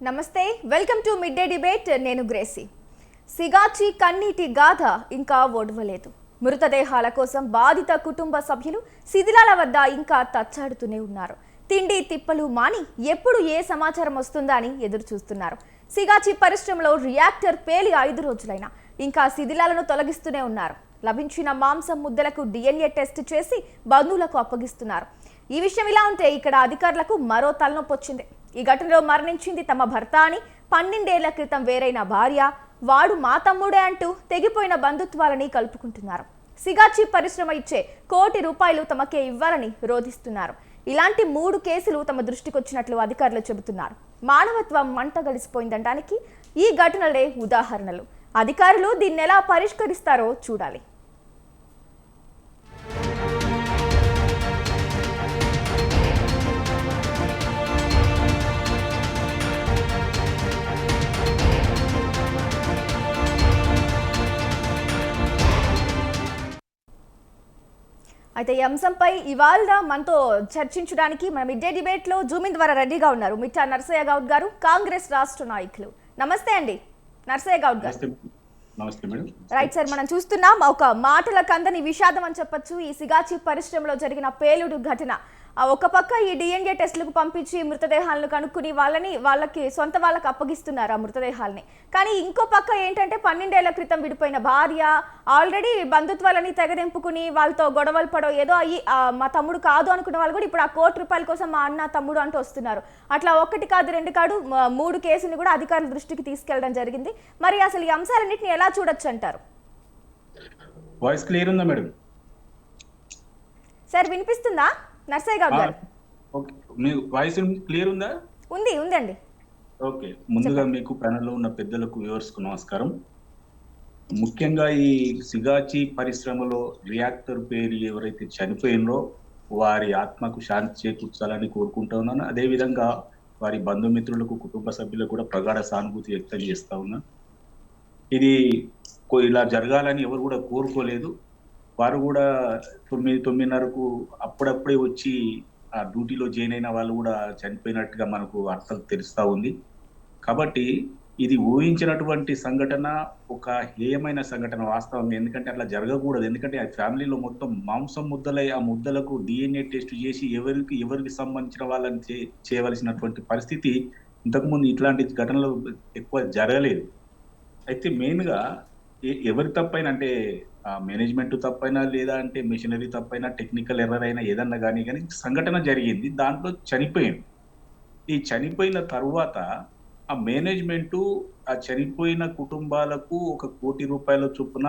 నమస్తే, welcome to mid day debate. నేను Gracie. Sigachi కన్నీటి గాథ ఇంకా ఓడవలేదు. మృతదేహాల కోసం బాధిత కుటుంబ సభ్యులు శిథిలాల వద్ద ఇంకా తచ్చాడుతూనే ఉన్నారు. తిండి తిప్పలు మాని ఎప్పుడు ఏ సమాచారం వస్తుందా అని ఎదురు చూస్తున్నారు. సిగాచి పరిశ్రమలో రియాక్టర్ పేలి 5 రోజులైనా ఇంకా శిథిలాలను తొలగిస్తూనే ఉన్నారు. లభించిన మాంసం ముద్దలకు DNA టెస్ట్ చేసి బంధువులకు అప్పగిస్తున్నారు. ఈ విషయం ఇలా ఉంటే ఇక్కడ అధికారులకు మరో తలనొప్పి వచ్చింది. ఈ ఘటనలో మరణించింది తమ భర్త అని, 12 ఏళ్ల క్రితం వేరైన భార్య, వాడు మా తమ్ముడే అంటూ తెగిపోయిన బంధుత్వాలని కలుపుకుంటున్నారు. సిగాచి పరిశ్రమ ఇచ్చే ₹1 కోటి తమకే ఇవ్వాలని రోధిస్తున్నారు. ఇలాంటి 3 కేసులు తమ దృష్టికి వచ్చినట్లు అధికారులు చెబుతున్నారు. మానవత్వం మంట గలిసిపోయిందనడానికి ఈ ఘటనలే ఉదాహరణలు. అధికారులు దీన్ని ఎలా పరిష్కరిస్తారో చూడాలి. అయితే ఈ అంశంపై ఇవాళ మనతో చర్చించడానికి మన మిడ్ డే డిబేట్ లో జూమిన్ ద్వారా రెడీగా ఉన్నారు మిట్టా నరసయ్య గౌడ్ గారు, కాంగ్రెస్ రాష్ట్ర నాయకులు. నమస్తే అండి నరసయ్య గౌడ్ గారు. రైట్ సార్, మనం చూస్తున్నాం ఒక మాటల కందని విషాదం అని చెప్పొచ్చు. ఈ సిగాచి పరిశ్రమలో జరిగిన పేలుడు ఘటన ఒక పక్క ఈ DNA టెస్టులకు పంపించి మృతదేహాలను కనుక్కుని వాళ్ళకి సొంత వాళ్ళకి అప్పగిస్తున్నారు ఆ మృతదేహాలని. కానీ ఇంకో పక్క ఏంటంటే 12 ఏళ్ల క్రితం విడిపోయిన భార్య ఆల్రెడీ బంధుత్వాలని తెగదెంపుకుని వాళ్ళతో గొడవలు పడో ఏదో అయ్యి మా తమ్ముడు కాదు అనుకున్న వాళ్ళు కూడా ఇప్పుడు ఆ ₹1 కోటి కోసం మా అన్న తమ్ముడు అంటూ వస్తున్నారు. అట్లా 1 కాదు 2 కాదు 3 కేసుని కూడా అధికారుల దృష్టికి తీసుకెళ్లడం జరిగింది. మరి అసలు ఈ అంశాలన్నింటినీ ఎలా చూడొచ్చు అంటారు? వాయిస్ క్లియర్ ఉందా మేడం? సార్ వినిపిస్తుందా నర్సయ్య గౌడ్ గారు? ఓకే, మీ వాయిస్ క్లియర్ ఉందా? ఉందండి. ఓకే, ముందుగా మీకు ప్యానెల్లో ఉన్న పెద్దలకు వ్యూవర్స్కు నమస్కారం. ముఖ్యంగా ఈ సిగాచి పరిశ్రమలో రియాక్టర్ పేరు ఎవరైతే చనిపోయినరో వారి ఆత్మకు శాంతి చేకూర్చాలని కోరుకుంటా ఉన్నాను. అదేవిధంగా వారి బంధుమిత్రులకు, కుటుంబ సభ్యులకు కూడా ప్రగాఢ సానుభూతి వ్యక్తం చేస్తా ఉన్నా. ఇది ఇలా జరగాలని ఎవరు కూడా కోరుకోలేదు. వారు కూడా 9:30కు అప్పుడప్పుడే వచ్చి ఆ డ్యూటీలో జాయిన్ అయిన వాళ్ళు కూడా చనిపోయినట్టుగా మనకు అర్థం తెలుస్తూ ఉంది. కాబట్టి ఇది ఊహించినటువంటి సంఘటన, ఒక హేయమైన సంఘటన వాస్తవం. ఎందుకంటే అట్లా జరగకూడదు. ఎందుకంటే ఆ ఫ్యామిలీలో మొత్తం మాంసం ముద్దలై ఆ ముద్దలకు DNA టెస్ట్ చేసి ఎవరికి సంబంధించిన వాళ్ళని చేయవలసినటువంటి పరిస్థితి ఇంతకుముందు ఇట్లాంటి ఘటనలు ఎక్కువ జరగలేదు. అయితే మెయిన్గా ఎవరి తప్పైనా, అంటే మేనేజ్మెంట్ తప్పైనా, లేదా అంటే మెషినరీ తప్పైనా, టెక్నికల్ ఎర్రర్ అయినా ఏదన్నా కానీ సంఘటన జరిగింది, దాంట్లో చనిపోయింది. ఈ చనిపోయిన తరువాత ఆ మేనేజ్మెంటు ఆ చనిపోయిన కుటుంబాలకు ₹1 కోటి చొప్పున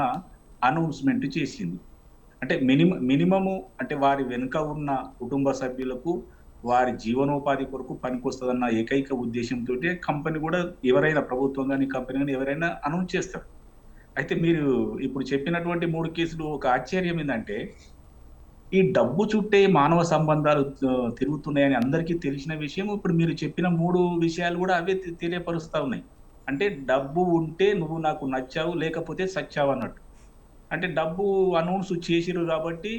అనౌన్స్మెంట్ చేసింది. అంటే మినిమము అంటే వారి వెనుక ఉన్న కుటుంబ సభ్యులకు వారి జీవనోపాధి కొరకు పనికొస్తుందన్న ఏకైక ఉద్దేశంతో కంపెనీ కూడా, ఎవరైనా ప్రభుత్వం కానీ కంపెనీ కానీ ఎవరైనా అనౌన్స్ చేస్తారు. అయితే మీరు ఇప్పుడు చెప్పినటువంటి 3 కేసులు ఒక ఆశ్చర్యం ఏంటంటే, ఈ డబ్బు చుట్టే మానవ సంబంధాలు తిరుగుతున్నాయని అందరికీ తెలిసిన విషయం. ఇప్పుడు మీరు చెప్పిన 3 విషయాలు కూడా అవే తెలియపరుస్తా ఉన్నాయి. అంటే డబ్బు ఉంటే నువ్వు నాకు నచ్చావు, లేకపోతే సచ్చావు అన్నట్టు. అంటే డబ్బు అనౌన్స్ చేసిరు కాబట్టి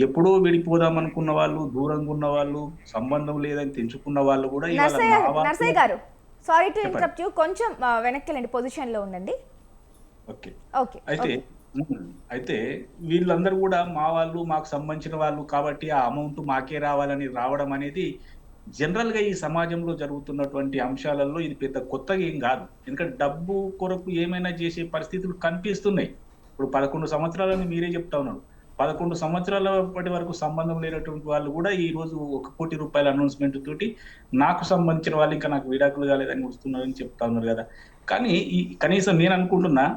ఎప్పుడో విడిపోదాం అనుకున్న వాళ్ళు, దూరంగా ఉన్న వాళ్ళు, సంబంధం లేదని తెంచుకున్న వాళ్ళు కూడా నర్సయ్య గారు, సారీ టు ఇంటరప్ట్ యు, కొంచెం వెనక్కి వెళ్ళండి, పొజిషన్ లో ఉండండి. ఓకే, అయితే వీళ్ళందరూ కూడా మా వాళ్ళు, మాకు సంబంధించిన వాళ్ళు కాబట్టి ఆ అమౌంట్ మాకే రావడం అనేది జనరల్ గా ఈ సమాజంలో జరుగుతున్నటువంటి అంశాలలో ఇది పెద్ద కొత్తగా ఏం కాదు. ఎందుకంటే డబ్బు కొరకు ఏమైనా చేసే పరిస్థితులు కనిపిస్తున్నాయి. ఇప్పుడు 11 సంవత్సరాలని మీరే చెప్తా ఉన్నారు. 11 సంవత్సరాల అప్పటి వరకు సంబంధం లేనటువంటి వాళ్ళు కూడా ఈ రోజు ₹1 కోటి అనౌన్స్మెంట్ తోటి నాకు సంబంధించిన వాళ్ళు ఇంకా నాకు విడాకులు కాలేదని వస్తున్నారని చెప్తా ఉన్నారు కదా. కానీ కనీసం నేను అనుకుంటున్నా,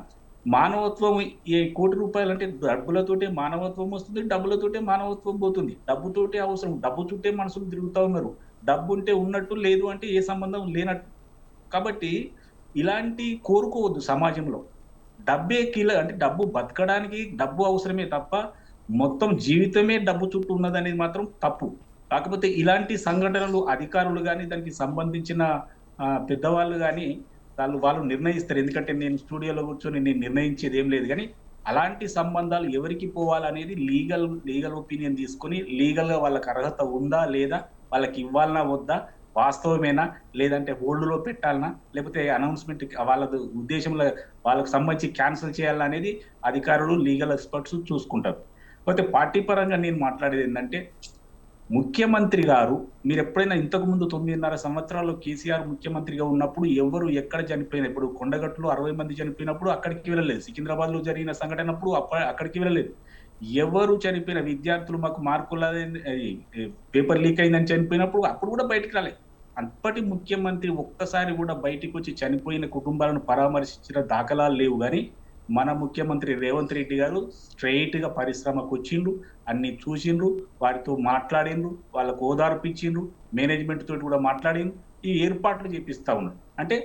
మానవత్వం ₹1 కోటి అంటే డబ్బులతోటే మానవత్వం వస్తుంది, డబ్బులతోటే మానవత్వం పోతుంది. డబ్బుతోటే అవసరం, డబ్బు చుట్టే మనుషులు తిరుగుతూ ఉన్నారు. డబ్బు ఉంటే ఉన్నట్టు, లేదు అంటే ఏ సంబంధం లేనట్టు. కాబట్టి ఇలాంటి కోరుకోవద్దు సమాజంలో. డబ్బే అంటే డబ్బు బతకడానికి డబ్బు అవసరమే తప్ప మొత్తం జీవితమే డబ్బు చుట్టూ ఉన్నదనేది మాత్రం తప్పు. కాకపోతే ఇలాంటి సంఘటనలు అధికారులు కానీ, దానికి సంబంధించిన పెద్దవాళ్ళు కానీ వాళ్ళు నిర్ణయిస్తారు. ఎందుకంటే నేను స్టూడియోలో కూర్చొని నేను నిర్ణయించేది ఏం లేదు. కానీ అలాంటి సంబంధాలు ఎవరికి పోవాలనేది లీగల్ ఒపీనియన్ తీసుకొని, లీగల్గా వాళ్ళకి అర్హత ఉందా లేదా, వాళ్ళకి ఇవ్వాలన్నా వద్దా, వాస్తవమేనా, లేదంటే హోల్డ్‌లో పెట్టాలనా, లేకపోతే అనౌన్స్‌మెంట్ వాళ్ళది ఉద్దేశంలో వాళ్ళకి సంబంధించి క్యాన్సిల్ చేయాలా అనేది అధికారులు, లీగల్ ఎక్స్‌పర్ట్స్ చూసుకుంటారు. కాకపోతే పార్టీ పరంగా నేను మాట్లాడేదేంటంటే, ముఖ్యమంత్రి గారు మీరెప్పుడైనా ఇంతకుముందు 9.5 సంవత్సరాలు కేసీఆర్ ముఖ్యమంత్రిగా ఉన్నప్పుడు ఎవరు ఎక్కడ చనిపోయినా, ఇప్పుడు కొండగట్టులో 60 మంది చనిపోయినప్పుడు అక్కడికి వెళ్ళలేదు. సికింద్రాబాద్‌లో జరిగిన సంఘటనప్పుడు అక్కడికి వెళ్ళలేదు. ఎవరు చనిపోయిన విద్యార్థులు మాకు పేపర్ లీక్ అయిందని చనిపోయినప్పుడు అప్పుడు కూడా బయటికి రాలేదు. అప్పటి ముఖ్యమంత్రి ఒక్కసారి కూడా బయటికొచ్చి చనిపోయిన కుటుంబాలను పరామర్శించిన దాఖలాలు లేవు గానీ, మన ముఖ్యమంత్రి రేవంత్ రెడ్డి గారు స్ట్రెయిట్‌గా పరిశ్రమకొచ్చిండ్రు, అన్ని చూసిండ్రు, వారితో మాట్లాడిండ్రు, వాళ్ళకు ఓదార్పిచ్చిండ్రు, మేనేజ్‌మెంట్ తోటి కూడా మాట్లాడిండ్రు. ఈ ఏర్పాట్లు చేపిస్తా ఉన్నారు. అంటే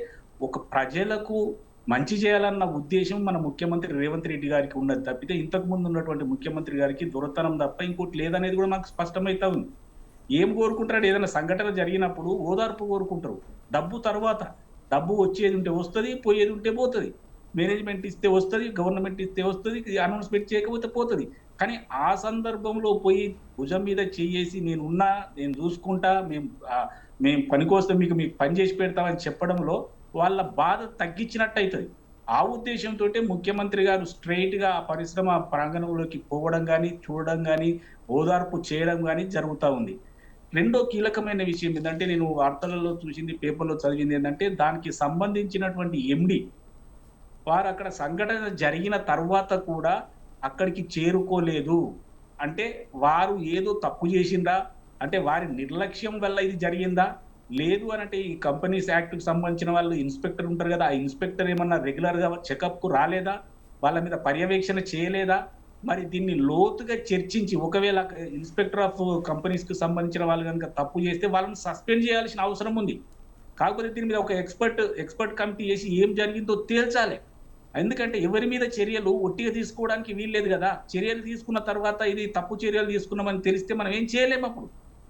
ఒక ప్రజలకు మంచి చేయాలన్న ఉద్దేశం మన ముఖ్యమంత్రి రేవంత్ రెడ్డి గారికి ఉన్నది తప్పితే, ఇంతకు ముందు ఉన్నటువంటి ముఖ్యమంత్రి గారికి దొరతనం తప్ప ఇంకోటి లేదనేది కూడా మాకు స్పష్టమైతా ఉంది. ఏం కోరుకుంటాడు? ఏదైనా సంఘటన జరిగినప్పుడు ఓదార్పు కోరుకుంటారు. డబ్బు తర్వాత. డబ్బు వచ్చేది ఉంటే వస్తది, పోయేది ఉంటే పోతది. మేనేజ్‌మెంట్ ఇస్తే వస్తది, గవర్నమెంట్ ఇస్తే వస్తది, అనౌన్స్‌మెంట్ చేయకపోతే పోతది. కానీ ఆ సందర్భంలో పోయి భుజం మీద చెయ్యేసి నేనున్నా, నేను చూసుకుంటా, మేము పనికొస్తే మీకు పని చేసి పెడతామని చెప్పడంలో వాళ్ళ బాధ తగ్గించినట్టయితది. ఆ ఉద్దేశంతోటే ముఖ్యమంత్రి గారు స్ట్రెయిట్‌గా ఆ పరిశ్రమ ప్రాంగణంలోకి పోవడం గాని, చూడడం గాని, ఓదార్పు చేయడం గాని జరుగుతా ఉంది. రెండో కీలకమైన విషయం ఏందంటే, నేను వార్తలలో చూసింది, పేపర్‌లో చదివింది ఏందంటే, దానికి సంబంధించినటువంటి ఎండీ వారక్కడ సంఘటన జరిగిన తర్వాత కూడా అక్కడికి చేరుకోలేదు. అంటే వారు ఏదో తప్పు చేసిండ్రా? అంటే వారి నిర్లక్ష్యం వల్ల ఇది జరిగిందా? లేదు అనంటే ఈ కంపెనీస్ యాక్ట్‌కి సంబంధించిన వాళ్ళు ఇన్స్‌పెక్టర్ ఉంటారు గదా! ఆ ఇన్స్‌పెక్టర్ ఏమన్నా రెగ్యులర్‌గా చెకప్‌కు రాలేదా? వాళ్ళ మీద పర్యవేక్షణ చేయలేదా? మరి దీన్ని లోతుగా చర్చించి ఒకవేళ ఇన్స్‌పెక్టర్ ఆఫ్ కంపెనీస్‌కి సంబంధించిన వాళ్ళు గనుక తప్పు చేస్తే వాళ్ళని సస్పెండ్ చేయాల్సిన అవసరం ఉంది. కాకపోతే దీని మీద ఒక ఎక్స్‌పర్ట్ కమిటీ ఏసి ఏం జరిగిందో తేల్చాలి. ఎందుకంటే ఎవరి మీద చర్యలు ఒట్టిగా తీసుకోవడానికి వీల్లేదు గదా! చర్యలు తీసుకున్న తర్వాత ఇది తప్పు చర్యలు తీసుకున్నామని తెలిస్తే మనం ఏం చేయలేమప్పుడు.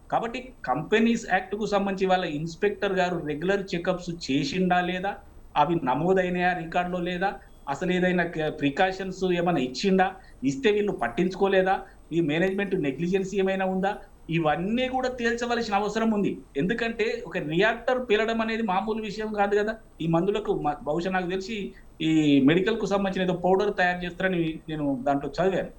కాబట్టి కంపెనీస్ యాక్ట్‌కు సంబంధించి వాళ్ళ ఇన్స్‌పెక్టర్ గారు రెగ్యులర్ చెకప్స్ చేసిండా లేదా? అవి నమోదైనయా రికార్డ్‌లో లేదా? అసలేదైనా ప్రికాషన్స్ ఏమన్నా ఇచ్చిండా? ఇస్తే వీళ్ళు పట్టించుకోలేదా? ఈ మేనేజ్‌మెంట్ నెగ్లిజెన్సీ ఏమైనా ఉందా? ఇవన్నీ గూడా తేల్చవలసిన అవసరం ఉంది. ఎందుకంటే ఒక రియాక్టర్ పేలడం అనేది మామూలు విషయం గాదు గదా! ఈ మందులకు బహుశా నాకు తెలిసి ఈ మెడికల్‌కు సంబంధించిన ఏదో పౌడర్ తయారు చేస్తారని నేను దాంట్లో చదివాను.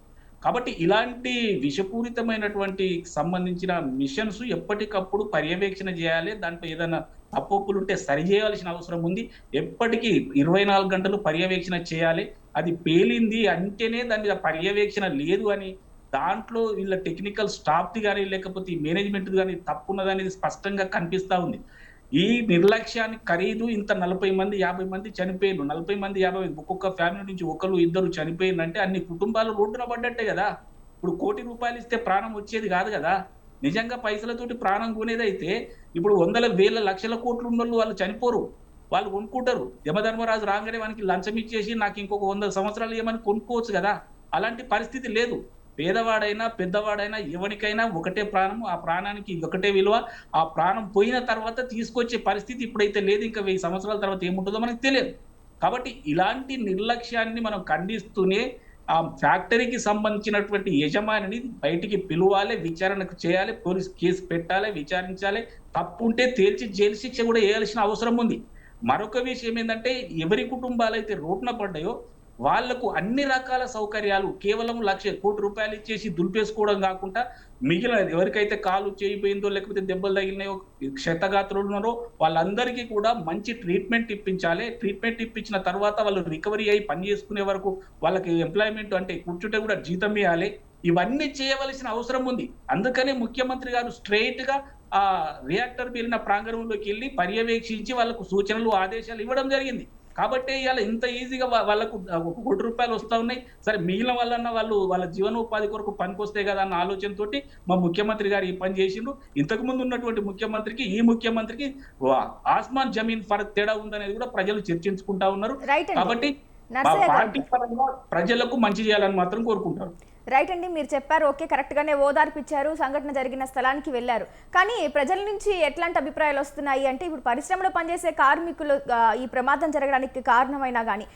కాబట్టి ఇలాంటి విషపూరితమైనటువంటి సంబంధించిన మిషన్స్ ఎప్పటికప్పుడు పర్యవేక్షణ చేయాలి. దాంట్లో ఏదైనా తప్పొప్పులుంటే సరిజేయాల్సిన అవసరం ఉంది. ఎప్పటికీ 24 గంటలు పర్యవేక్షణ చేయాలి. అది పేలింది అంటేనే దాని మీద పర్యవేక్షణ లేదు అని దాంట్లో వీళ్ళ టెక్నికల్ స్టాఫ్‌ది గాని, లేకపోతే ఈ మేనేజ్‌మెంట్‌ది గాని తప్పున్నదనేది స్పష్టంగా కనిపిస్తా ఉంది. ఈ నిర్లక్ష్యానికి ఖరీదు ఇంత 40 మంది, 50 మంది చనిపోయిండ్రు. 40 మంది, 50 మంది ఒక్కొక్క ఫ్యామిలీ నుంచి ఒకళ్ళు, ఇద్దరు చనిపోయిండ్రంటే అన్ని కుటుంబాలు రోడ్డున పడ్డట్టే గదా! ఇప్పుడు ₹1,00,00,000 ఇస్తే ప్రాణం వచ్చేది గాదు గదా! నిజంగా పైసలతోటి ప్రాణం కొనేదైతే ఇప్పుడు వందల, వేల, లక్షల కోట్లు ఉన్నోళ్ళు వాళ్ళు చనిపోరు. వాళ్ళు కొనుక్కుంటారు. యమధర్మరాజు రాంగానే వానికి లంచం ఇచ్చేసి నాకు ఇంకొక 100 సంవత్సరాలు ఇయ్యమని కొనుక్కోవచ్చు గదా! అలాంటి పరిస్థితి లేదు. పేదవాడైనా, పెద్దవాడైనా ఎవనికైనా ఒకటే ప్రాణం. ఆ ప్రాణానికి ఒకటే విలువ. ఆ ప్రాణం పోయిన తర్వాత తీసుకొచ్చే పరిస్థితి ఇప్పుడైతే లేదు. ఇంకా 1000 సంవత్సరాల తర్వాత ఏముంటదో మనకు తెలియదు. కాబట్టి ఇలాంటి నిర్లక్ష్యాన్ని మనం ఖండిస్తూనే ఆ ఫ్యాక్టరీకి సంబంధించినటువంటి యజమానిని బయటికి పిలవాలి, విచారణకు చేయాలి, పోలీస్ కేసు పెట్టాలి, విచారించాలి. తప్పుంటే తేల్చి జైలు శిక్ష కూడా ఏయాల్సిన అవసరం ఉంది. మరొక విషయం ఏందంటే, ఎవరి కుటుంబాలైతే రోడ్డున పడ్డాయో వాళ్లకు అన్ని రకాల సౌకర్యాలు కేవలం ₹1,00,00,000 ఇచ్చేసి దులిపేసుకోవడం కాకుండా, మిగిలిన ఎవరికైతే కాలు చేయిపోయిందో, లేకపోతే దెబ్బలు తగిలినాయో, క్షతగాత్రులు ఉన్నారో వాళ్ళందరికీ కూడా మంచి ట్రీట్మెంట్ ఇప్పించాలి. ట్రీట్మెంట్ ఇప్పించిన తర్వాత వాళ్ళు రికవరీ అయ్యి పని చేసుకునే వరకు వాళ్ళకి ఎంప్లాయ్‌మెంట్ అంటే కూర్చుంటే కూడా జీతం ఇయ్యాలి. ఇవన్నీ చేయవలసిన అవసరం ఉంది. అందుకనే ముఖ్యమంత్రి గారు స్ట్రెయిట్‌గా రియాక్టర్ పేలిన ప్రాంగణంలోకి వెళ్లి పర్యవేక్షించి వాళ్ళకు సూచనలు, ఆదేశాలు ఇవ్వడం జరిగింది. కాబట్టే ఇయాల ఇంత ఈజీగా వాళ్ళకు ₹1,00,00,000 వస్తా ఉన్నాయి. సరే మిగిలిన వాళ్ళన్నా వాళ్ళు వాళ్ళ జీవనోపాధి కొరకు పనికొస్తాయి గదా అన్న ఆలోచనతోటి మా ముఖ్యమంత్రి గారు ఈ పని చేసిండ్రు. ఇంతకు ముందు ఉన్నటువంటి ముఖ్యమంత్రికి, ఈ ముఖ్యమంత్రికి ఆస్మాన్ జమీన్ ఫరక్ తేడా ఉందనేది కూడా ప్రజలు చర్చించుకుంటా ఉన్నారు. రైట్ అండి. కాబట్టి మా నర్సయ్య గారు పార్టీ పరంగా ప్రజలకు మంచి చేయాలని మాత్రం కోరుకుంటారు. రైట్ అండి, మీరు చెప్పారు ఓకే, కరెక్ట్గానే ఓదార్పిచ్చారు, సంఘటన జరిగిన స్థలానికి వెళ్ళారు. కానీ ప్రజల నుంచి ఎట్లాంటి అభిప్రాయాలు వస్తున్నాయి అంటే, ఇప్పుడు పరిశ్రమలో పనిచేసే కార్మికులు ఈ ప్రమాదం జరగడానికి కారణమైనా కానీ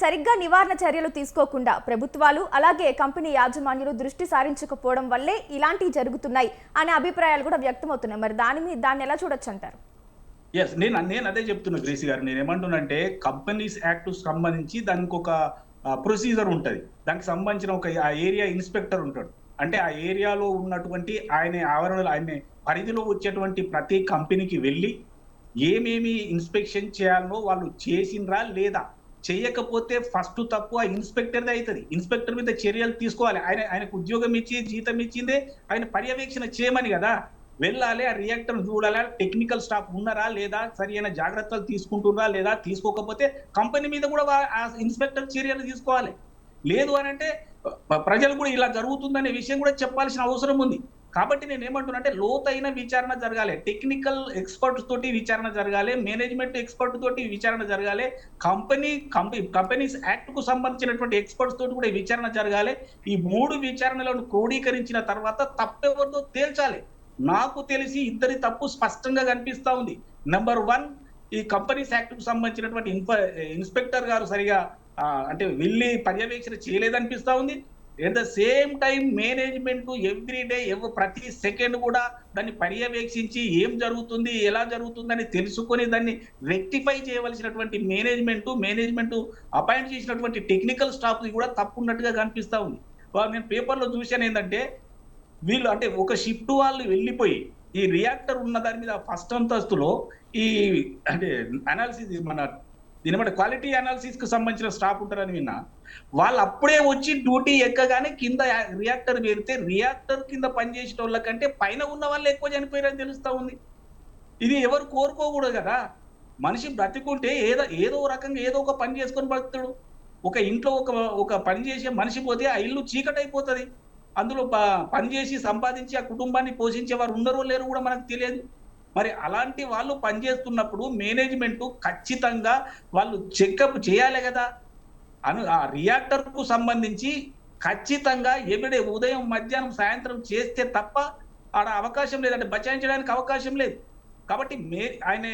సరిగ్గా నివారణ చర్యలు తీసుకోకుండా ప్రభుత్వాలు అలాగే కంపెనీ యాజమాన్యులు దృష్టి సారించకపోవడం వల్లే ఇలాంటివి జరుగుతున్నాయి అనే అభిప్రాయాలు కూడా వ్యక్తమవుతున్నాయి. మరి దాన్ని ఎలా చూడొచ్చు అంటారు? నేను అదే చెప్తున్నా గ్రేసి గారు. నేను ఏమంటున్నానంటే, కంపెనీస్ యాక్ట్ సంబంధించి దానికి ఒక ప్రొసీజర్ ఉంటుంది. దానికి సంబంధించిన ఒక ఆ ఏరియా ఇన్స్పెక్టర్ ఉంటాడు. అంటే ఆ ఏరియాలో ఉన్నటువంటి ఆయన పరిధిలో వచ్చేటువంటి ప్రతి కంపెనీకి వెళ్ళి ఏమేమి ఇన్స్పెక్షన్ చేయాలో వాళ్ళు చేసిండ్రా లేదా, చేయకపోతే ఫస్ట్ తప్పు ఆ ఇన్స్పెక్టర్దే అవుతుంది. ఇన్స్పెక్టర్ మీద చర్యలు తీసుకోవాలి. ఆయనకు ఉద్యోగం ఇచ్చి జీతం ఇచ్చిందే ఆయన పర్యవేక్షణ చేయమని కదా. వెళ్ళాలి, ఆ రియాక్టర్ చూడాలి, టెక్నికల్ స్టాఫ్ ఉన్నారా లేదా, సరైన జాగ్రత్తలు తీసుకుంటున్నారా లేదా, తీసుకోకపోతే కంపెనీ మీద కూడా ఆ ఇన్స్పెక్టర్ చర్యలు తీసుకోవాలి. లేదు అని అంటే ప్రజలు కూడా ఇలా జరుగుతుందనే విషయం కూడా చెప్పాల్సిన అవసరం ఉంది. కాబట్టి నేను ఏమంటున్నా అంటే, లోతైన విచారణ జరగాలి, టెక్నికల్ తోటి విచారణ జరగాలి, మేనేజ్మెంట్ ఎక్స్పర్ట్ తోటి విచారణ జరగాలి, కంపెనీస్ యాక్ట్ కు సంబంధించినటువంటి ఎక్స్పర్ట్స్ తోటి కూడా విచారణ జరగాలి. ఈ 3 విచారణలను క్రోడీకరించిన తర్వాత తప్పెవరితో తేల్చాలి. నాకు తెలిసి ఇద్దరి తప్పు స్పష్టంగా కనిపిస్తా ఉంది. నెంబర్ 1, ఈ కంపెనీస్ యాక్ట్ కు సంబంధించినటువంటి ఇన్స్పెక్టర్ గారు సరిగా అంటే వెళ్ళి పర్యవేక్షణ చేయలేదనిపిస్తా ఉంది. At the same time management everyday ప్రతి సెకండ్ కూడా దాన్ని పర్యవేక్షించి ఏం జరుగుతుంది, ఎలా జరుగుతుందని తెలుసుకొని దాన్ని రెక్టిఫై చేయవలసినటువంటి మేనేజ్మెంట్ అపాయింట్ చేసినటువంటి టెక్నికల్ స్టాఫ్ కూడా తప్పు ఉన్నట్టుగా కనిపిస్తా ఉంది. నేను పేపర్లో చూశాను ఏంటంటే, వీళ్ళు అంటే ఒక షిఫ్ట్ వాళ్ళు వెళ్ళిపోయి ఈ రియాక్టర్ ఉన్న దాని మీద ఫస్ట్ అంతస్తులో ఈ అంటే అనాలిసిస్ దీని క్వాలిటీ అనాలిసిస్ కు సంబంధించిన స్టాఫ్ ఉంటారని విన్నా. వాళ్ళు అప్పుడే వచ్చి డ్యూటీ ఎక్కగానే కింద రియాక్టర్ పెడితే రియాక్టర్ కింద పనిచేసిన వాళ్ళ కంటే పైన ఉన్న వాళ్ళు ఎక్కువ చనిపోయారని తెలుస్తా ఉంది. ఇది ఎవరు కోరుకోకూడదు కదా. మనిషి బ్రతికుంటే ఏదో రకంగా ఏదో ఒక పని చేసుకొని బతుకుతాడు. ఒక ఇంట్లో ఒక పని చేసే మనిషి పోతే ఆ ఇల్లు చీకటైపోతుంది. అందులో పనిచేసి సంపాదించి ఆ కుటుంబాన్ని పోషించే వారు ఉన్నారో లేరో కూడా మనకు తెలియదు. మరి అలాంటి వాళ్ళు పనిచేస్తున్నప్పుడు మేనేజ్మెంట్ ఖచ్చితంగా వాళ్ళు చెకప్ చేయాలి కదా. ఆ రియాక్టర్ కు సంబంధించి ఖచ్చితంగా ఎవ్రీడే ఉదయం మధ్యాహ్నం సాయంత్రం చేస్తే తప్ప ఆడ అవకాశం లేదంటే బచాయించడానికి అవకాశం లేదు. కాబట్టి ఆయన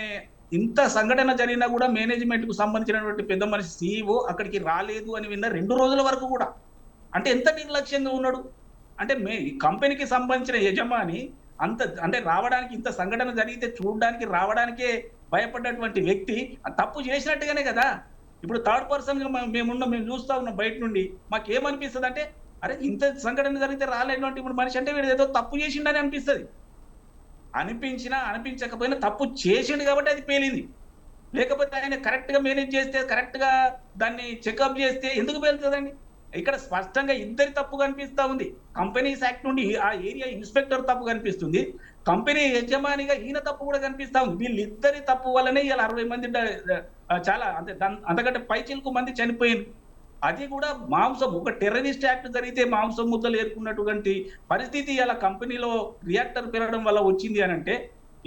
ఇంత సంఘటన జరిగినా కూడా మేనేజ్మెంట్ కు సంబంధించినటువంటి పెద్ద మనిషి CEO అక్కడికి రాలేదు అని విన్న 2 రోజుల వరకు కూడా. అంటే ఎంత నిర్లక్ష్యంగా ఉన్నాడు అంటే, కంపెనీకి సంబంధించిన యజమాని అంటే రావడానికి, ఇంత సంఘటన జరిగితే చూడడానికి రావడానికే భయపడ్డటువంటి వ్యక్తి తప్పు చేసినట్టుగానే కదా. ఇప్పుడు థర్డ్ పర్సన్ గా మేము చూస్తా ఉన్నాం బయట నుండి. మాకేమనిపిస్తుంది అంటే, అరే ఇంత సంఘటన జరిగితే రాలేటువంటి ఇప్పుడు మనిషి అంటే వీడు ఏదో తప్పు చేసిండని అనిపిస్తుంది. అనిపించకపోయినా తప్పు చేసిండు కాబట్టి అది పేలింది. లేకపోతే ఆయన కరెక్ట్ గా మేనేజ్ చేస్తే, కరెక్ట్ గా దాన్ని చెకప్ చేస్తే ఎందుకు పేలుతుందండి? ఇక్కడ స్పష్టంగా ఇద్దరి తప్పు కనిపిస్తా ఉంది. కంపెనీస్ యాక్ట్ నుండి ఆ ఏరియా ఇన్స్పెక్టర్ తప్పు కనిపిస్తుంది, కంపెనీ యజమానిగా ఈయన తప్పు కూడా కనిపిస్తా ఉంది. వీళ్ళిద్దరి తప్పు వల్లనే ఇలా 60 మంది చాలా అంతకంటే పైచిలకు మంది చనిపోయింది. అది కూడా ఒక టెర్రరిస్ట్ యాక్ట్ జరిగితే మాంసం ముద్దలు ఏర్పడినటువంటి పరిస్థితి ఇలా కంపెనీలో రియాక్టర్ పెరగడం వల్ల వచ్చింది అని అంటే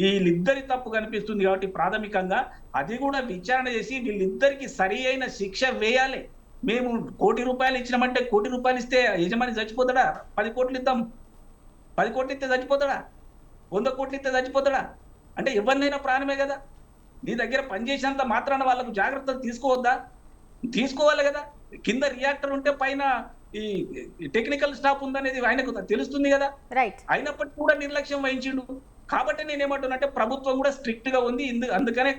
వీళ్ళిద్దరి తప్పు కనిపిస్తుంది. కాబట్టి ప్రాథమికంగా అది కూడా విచారణ చేసి వీళ్ళిద్దరికి సరి అయిన శిక్ష వేయాలి. మేము ₹1 కోటి ఇచ్చినామంటే ₹1 కోటి ఇస్తే యజమాని చచ్చిపోతాడా? 10 కోట్లు ఇద్దాం, 10 కోట్లు ఇస్తే చచ్చిపోతాడా? 100 కోట్లు ఇస్తే చచ్చిపోతాడా? అంటే ఎవరినైనా ప్రాణమే కదా. నీ దగ్గర పనిచేసినంత మాత్రాన వాళ్ళకు జాగ్రత్తలు తీసుకోవాలి కదా. కింద రియాక్టర్ ఉంటే పైన ఈ టెక్నికల్ స్టాఫ్ ఉందనేది ఆయనకు తెలుస్తుంది కదా. అయినప్పటికీ కూడా నిర్లక్ష్యం వహించిండు. కాబట్టి నేనేమంటున్నానంటే, ప్రభుత్వం కూడా స్ట్రిక్ట్ గా ఉంది. అందుకనే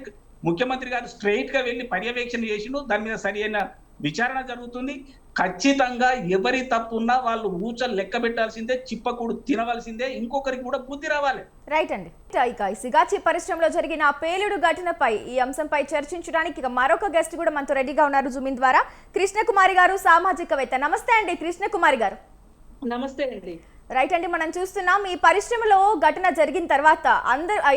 ముఖ్యమంత్రి గారు స్ట్రైట్ గా వెళ్ళి పర్యవేక్షణ చేసిండు. దాని మీద సరైన విచారణ జరుగుతుంది. ఖచ్చితంగా ఎవరి తప్పున్నా వాళ్ళు ఊచలు లెక్క పెట్టాల్సిందే, చిప్పకూడు తినవలసిందే, ఇంకొకరికి కూడా బుద్ధి రావాలి. రైట్ అండి. ఇక సిగాచి పరిశ్రమలో జరిగిన పేలుడు ఘటనపై ఈ అంశంపై చర్చించడానికి ఇక మరొక గెస్ట్ కూడా మనతో రెడీగా ఉన్నారు జూమిన్ ద్వారా. కృష్ణకుమారి గారు, సామాజికవేత్త. నమస్తే అండి కృష్ణకుమారి గారు. నమస్తే అండి. రైట్ అండి, మనం చూస్తున్నాం ఈ పరిశ్రమలో ఘటన జరిగిన తర్వాత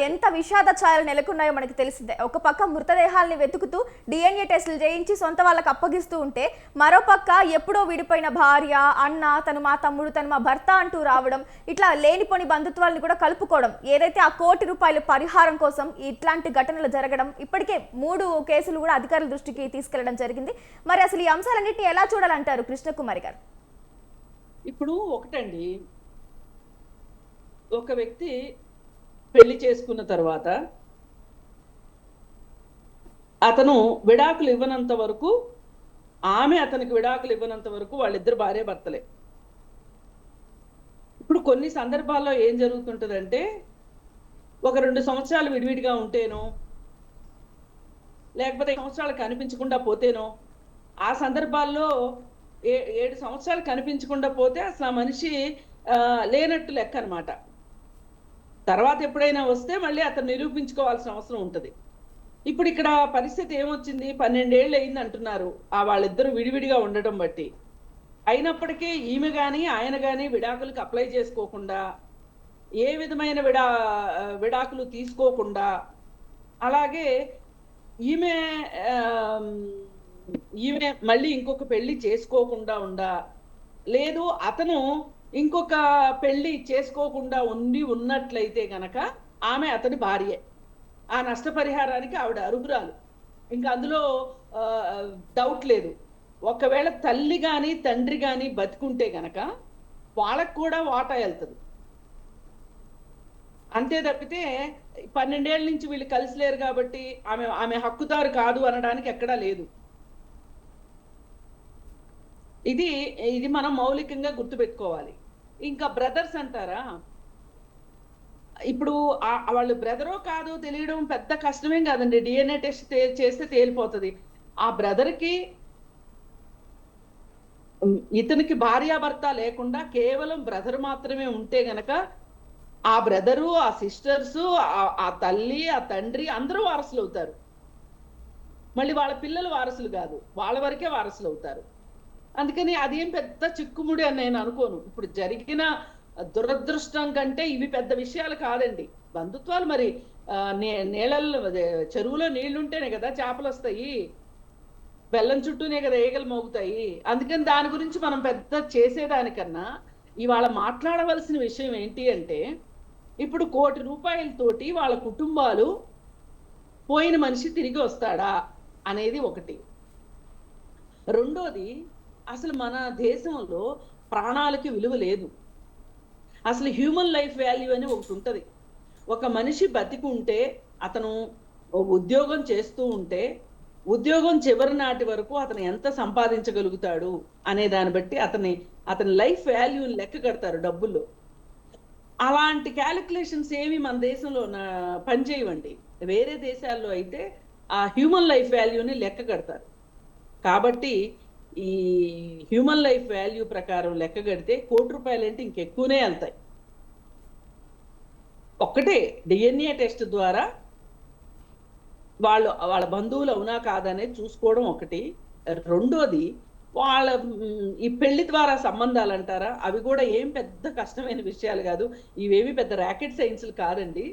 ఎంత విషాద ఛాయలు నెలకొన్నాయో మనకి తెలిసిందే. ఒక పక్క మృతదేహాలని వెతుకుతూ DNA టెస్టులు చేయించి సొంత వాళ్ళకి అప్పగిస్తూ ఉంటే, మరో పక్క ఎప్పుడో విడిపోయిన భార్య, అన్న, తను మా తమ్ముడు, తను మా భర్త అంటూ రావడం, ఇట్లా లేనిపోని బంధుత్వాలను కూడా కలుపుకోవడం, ఏదైతే ఆ ₹1 కోటి పరిహారం కోసం ఇట్లాంటి ఘటనలు జరగడం, ఇప్పటికే 3 కేసులు కూడా అధికారుల దృష్టికి తీసుకెళ్లడం జరిగింది. మరి అసలు ఈ అంశాలన్నింటినీ ఎలా చూడాలంటారు కృష్ణకుమారి గారు? ఇప్పుడు ఒకటండి, ఒక వ్యక్తి పెళ్లి చేసుకున్న తర్వాత అతను విడాకులు ఇవ్వనంత వరకు, ఆమె అతనికి విడాకులు ఇవ్వనంత వరకు వాళ్ళిద్దరు భార్య భర్తలే. ఇప్పుడు కొన్ని సందర్భాల్లో ఏం జరుగుతుంటుందంటే, ఒక 2 సంవత్సరాలు విడివిడిగా ఉంటేనో, లేకపోతే సంవత్సరాలు కనిపించకుండా పోతేనో, ఆ సందర్భాల్లో 7 సంవత్సరాలు కనిపించకుండా పోతే అసలు ఆ మనిషి లేనట్టు లెక్క అనమాట. తర్వాత ఎప్పుడైనా వస్తే మళ్ళీ అతను నిరూపించుకోవాల్సిన అవసరం ఉంటుంది. ఇప్పుడు ఇక్కడ పరిస్థితి ఏమొచ్చింది, 12 ఏళ్ళు అయింది అంటున్నారు వాళ్ళిద్దరూ విడివిడిగా ఉండటం బట్టి. అయినప్పటికీ ఈమె కానీ ఆయన కానీ విడాకులకు అప్లై చేసుకోకుండా, ఏ విధమైన విడాకులు తీసుకోకుండా, అలాగే ఈమె ఈమె మళ్ళీ ఇంకొక పెళ్లి చేసుకోకుండా లేదు అతను ఇంకొక పెళ్లి చేసుకోకుండా ఉన్నట్లయితే గనక ఆమె అతని భార్యే. ఆ నష్టపరిహారానికి ఆవిడ అర్హురాలు, ఇంకా అందులో డౌట్ లేదు. ఒకవేళ తల్లి కానీ తండ్రి కానీ బతికుంటే గనక వాళ్ళకు కూడా వాటా వెళ్తుంది. అంతే తప్పితే 12 ఏళ్ళ నుంచి వీళ్ళు కలిసి లేరు కాబట్టి ఆమె హక్కుదారు కాదు అనడానికి ఎక్కడా లేదు. ఇది మనం మౌలికంగా గుర్తుపెట్టుకోవాలి. ఇంకా బ్రదర్స్ అంటారా, ఇప్పుడు వాళ్ళు బ్రదరో కాదో తెలియడం పెద్ద కష్టమేం కాదండి. DNA టెస్ట్ చేస్తే తేలిపోతుంది. ఆ బ్రదర్కి ఇతనికి భార్యాభర్త లేకుండా కేవలం బ్రదర్ మాత్రమే ఉంటే గనక ఆ బ్రదరు, ఆ సిస్టర్స్, ఆ తల్లి, ఆ తండ్రి అందరూ వారసులు అవుతారు. మళ్ళీ వాళ్ళ పిల్లలు వారసులు కాదు, వాళ్ళ వరకే వారసులు అవుతారు. అందుకని అదేం పెద్ద చిక్కుముడి అని నేను అనుకోను. ఇప్పుడు జరిగిన దురదృష్టం కంటే ఇవి పెద్ద విషయాలు కాదండి. బంధుత్వాలు మరి నీళ్ళల్లో, చెరువులో నీళ్లుంటేనే కదా చేపలు వస్తాయి, బెల్లం చుట్టూనే కదా ఈగలు మోగుతాయి. అందుకని దాని గురించి మనం పెద్ద చేసేదానికన్నా ఇవాళ మాట్లాడవలసిన విషయం ఏంటి అంటే, ఇప్పుడు ₹1,00,00,000 వాళ్ళ కుటుంబాలు పోయిన మనిషి తిరిగి వస్తాడా అనేది ఒకటి. రెండోది, అసలు మన దేశంలో ప్రాణాలకి విలువ లేదు. అసలు హ్యూమన్ లైఫ్ వాల్యూ అని ఒకటి ఉంటుంది. ఒక మనిషి బతికుంటే, అతను ఉద్యోగం చేస్తూ ఉంటే, ఉద్యోగం చివరి నాటి వరకు అతను ఎంత సంపాదించగలుగుతాడు అనే దాన్ని బట్టి అతని లైఫ్ వాల్యూని లెక్క కడతారు డబ్బుల్లో. అలాంటి క్యాలిక్యులేషన్స్ ఏమి మన దేశంలో పనిచేయవండి. వేరే దేశాల్లో అయితే ఆ హ్యూమన్ లైఫ్ వాల్యూని లెక్క కడతారు. కాబట్టి ఈ హ్యూమన్ లైఫ్ వాల్యూ ప్రకారం లెక్క కడితే ₹1,00,00,000 అంటే ఇంకెక్కువనే వెళ్తాయి. ఒక్కటే DNA టెస్ట్ ద్వారా వాళ్ళ బంధువులు అవునా కాదనేది చూసుకోవడం ఒకటి. రెండోది, వాళ్ళ ఈ పెళ్లి ద్వారా సంబంధాలు అంటారా, అవి కూడా ఏం పెద్ద కష్టమైన విషయాలు కాదు. ఇవేమి పెద్ద రాకెట్ సైన్స్లు కాదండి.